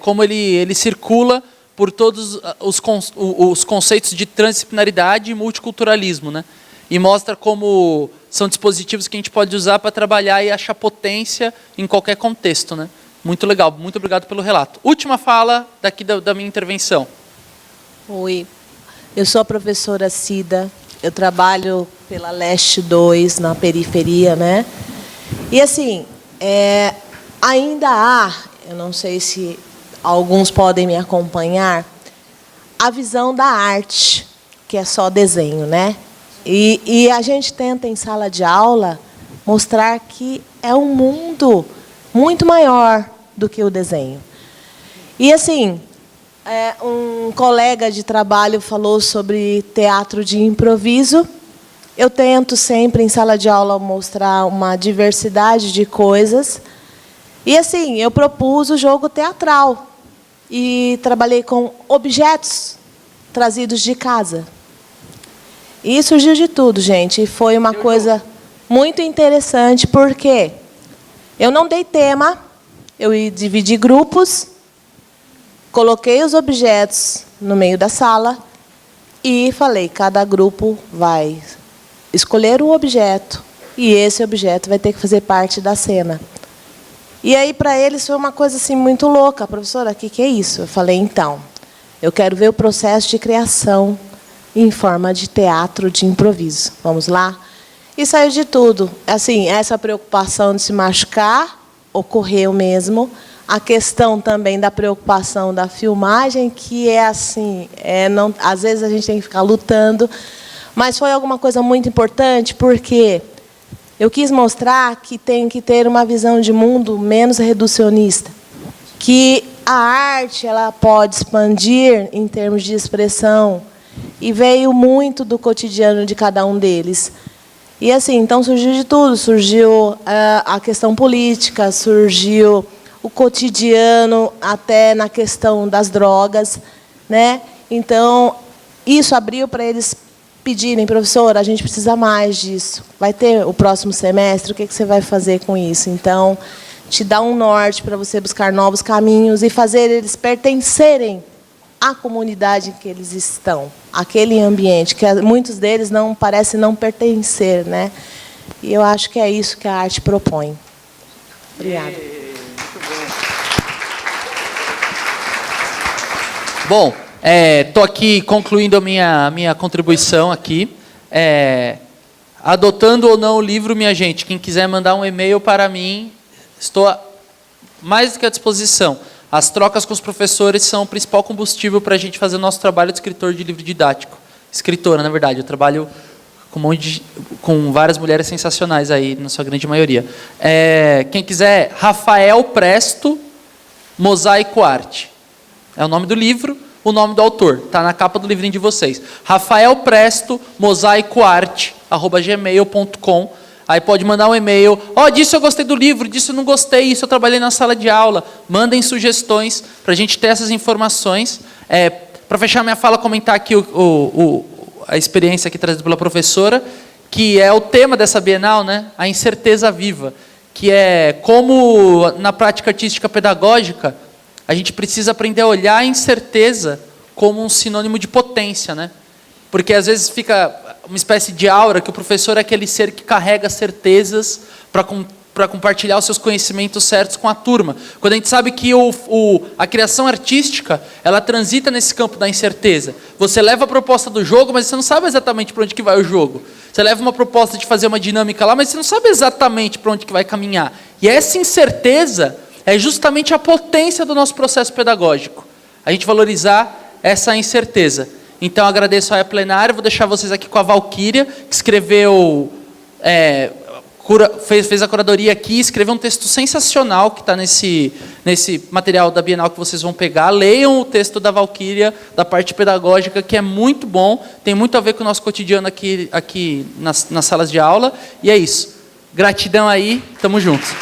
Como ele circula por todos os conceitos de transdisciplinaridade e multiculturalismo, né? E mostra como são dispositivos que a gente pode usar para trabalhar e achar potência em qualquer contexto, né? Muito legal, muito obrigado pelo relato. Última fala daqui da minha intervenção. Oi, eu sou a professora Cida, eu trabalho pela Leste 2, na periferia, né? E assim, ainda há, eu não sei se alguns podem me acompanhar, a visão da arte, que é só desenho, né? E a gente tenta, em sala de aula, mostrar que é um mundo muito maior do que o desenho. E, assim, um colega de trabalho falou sobre teatro de improviso. Eu tento sempre, em sala de aula, mostrar uma diversidade de coisas. E, assim, eu propus o jogo teatral e trabalhei com objetos trazidos de casa. E surgiu de tudo, gente. E foi uma coisa muito interessante, porque eu não dei tema, eu dividi grupos, coloquei os objetos no meio da sala e falei, cada grupo vai escolher um objeto e esse objeto vai ter que fazer parte da cena. E aí, para eles, foi uma coisa assim, muito louca. Professora, o que é isso? Eu falei, então, eu quero ver o processo de criação em forma de teatro de improviso. Vamos lá? E saiu de tudo. Assim, essa preocupação de se machucar ocorreu mesmo. A questão também da preocupação da filmagem, que é assim, não, às vezes a gente tem que ficar lutando, mas foi alguma coisa muito importante, porque eu quis mostrar que tem que ter uma visão de mundo menos reducionista, que a arte ela pode expandir em termos de expressão, e veio muito do cotidiano de cada um deles. E assim, então surgiu de tudo, surgiu a questão política, surgiu o cotidiano, até na questão das drogas, né? Então, isso abriu para eles pedirem, professora, a gente precisa mais disso. Vai ter o próximo semestre, o que você vai fazer com isso? Então, te dá um norte para você buscar novos caminhos e fazer eles pertencerem à comunidade em que eles estão, aquele ambiente, que muitos deles não parecem não pertencer, né? E eu acho que é isso que a arte propõe. Obrigada. Bom, estou aqui concluindo a minha contribuição aqui. Adotando ou não o livro, minha gente, quem quiser mandar um e-mail para mim, estou mais do que à disposição. As trocas com os professores são o principal combustível para a gente fazer o nosso trabalho de escritor de livro didático. Escritora, na verdade. Eu trabalho com várias mulheres sensacionais aí, na sua grande maioria. Quem quiser, Rafael Presto, Mosaico Arte. É o nome do livro, o nome do autor. Está na capa do livrinho de vocês. Rafael Presto, Mosaico Arte, @gmail.com. Aí pode mandar um e-mail. Disso eu gostei do livro, disso eu não gostei, isso eu trabalhei na sala de aula. Mandem sugestões para a gente ter essas informações. Para fechar minha fala, comentar aqui a experiência aqui trazida pela professora, que é o tema dessa Bienal, né? A incerteza viva, que é como, na prática artística pedagógica, a gente precisa aprender a olhar a incerteza como um sinônimo de potência, né? Porque às vezes fica uma espécie de aura que o professor é aquele ser que carrega certezas para compartilhar os seus conhecimentos certos com a turma. Quando a gente sabe que a criação artística, ela transita nesse campo da incerteza. Você leva a proposta do jogo, mas você não sabe exatamente para onde que vai o jogo. Você leva uma proposta de fazer uma dinâmica lá, mas você não sabe exatamente para onde que vai caminhar. E essa incerteza é justamente a potência do nosso processo pedagógico. A gente valorizar essa incerteza. Então, agradeço a plenária, vou deixar vocês aqui com a Valquíria, que escreveu, fez a curadoria aqui, escreveu um texto sensacional que está nesse material da Bienal que vocês vão pegar. Leiam o texto da Valquíria, da parte pedagógica, que é muito bom, tem muito a ver com o nosso cotidiano aqui nas salas de aula. E é isso. Gratidão aí, tamo juntos.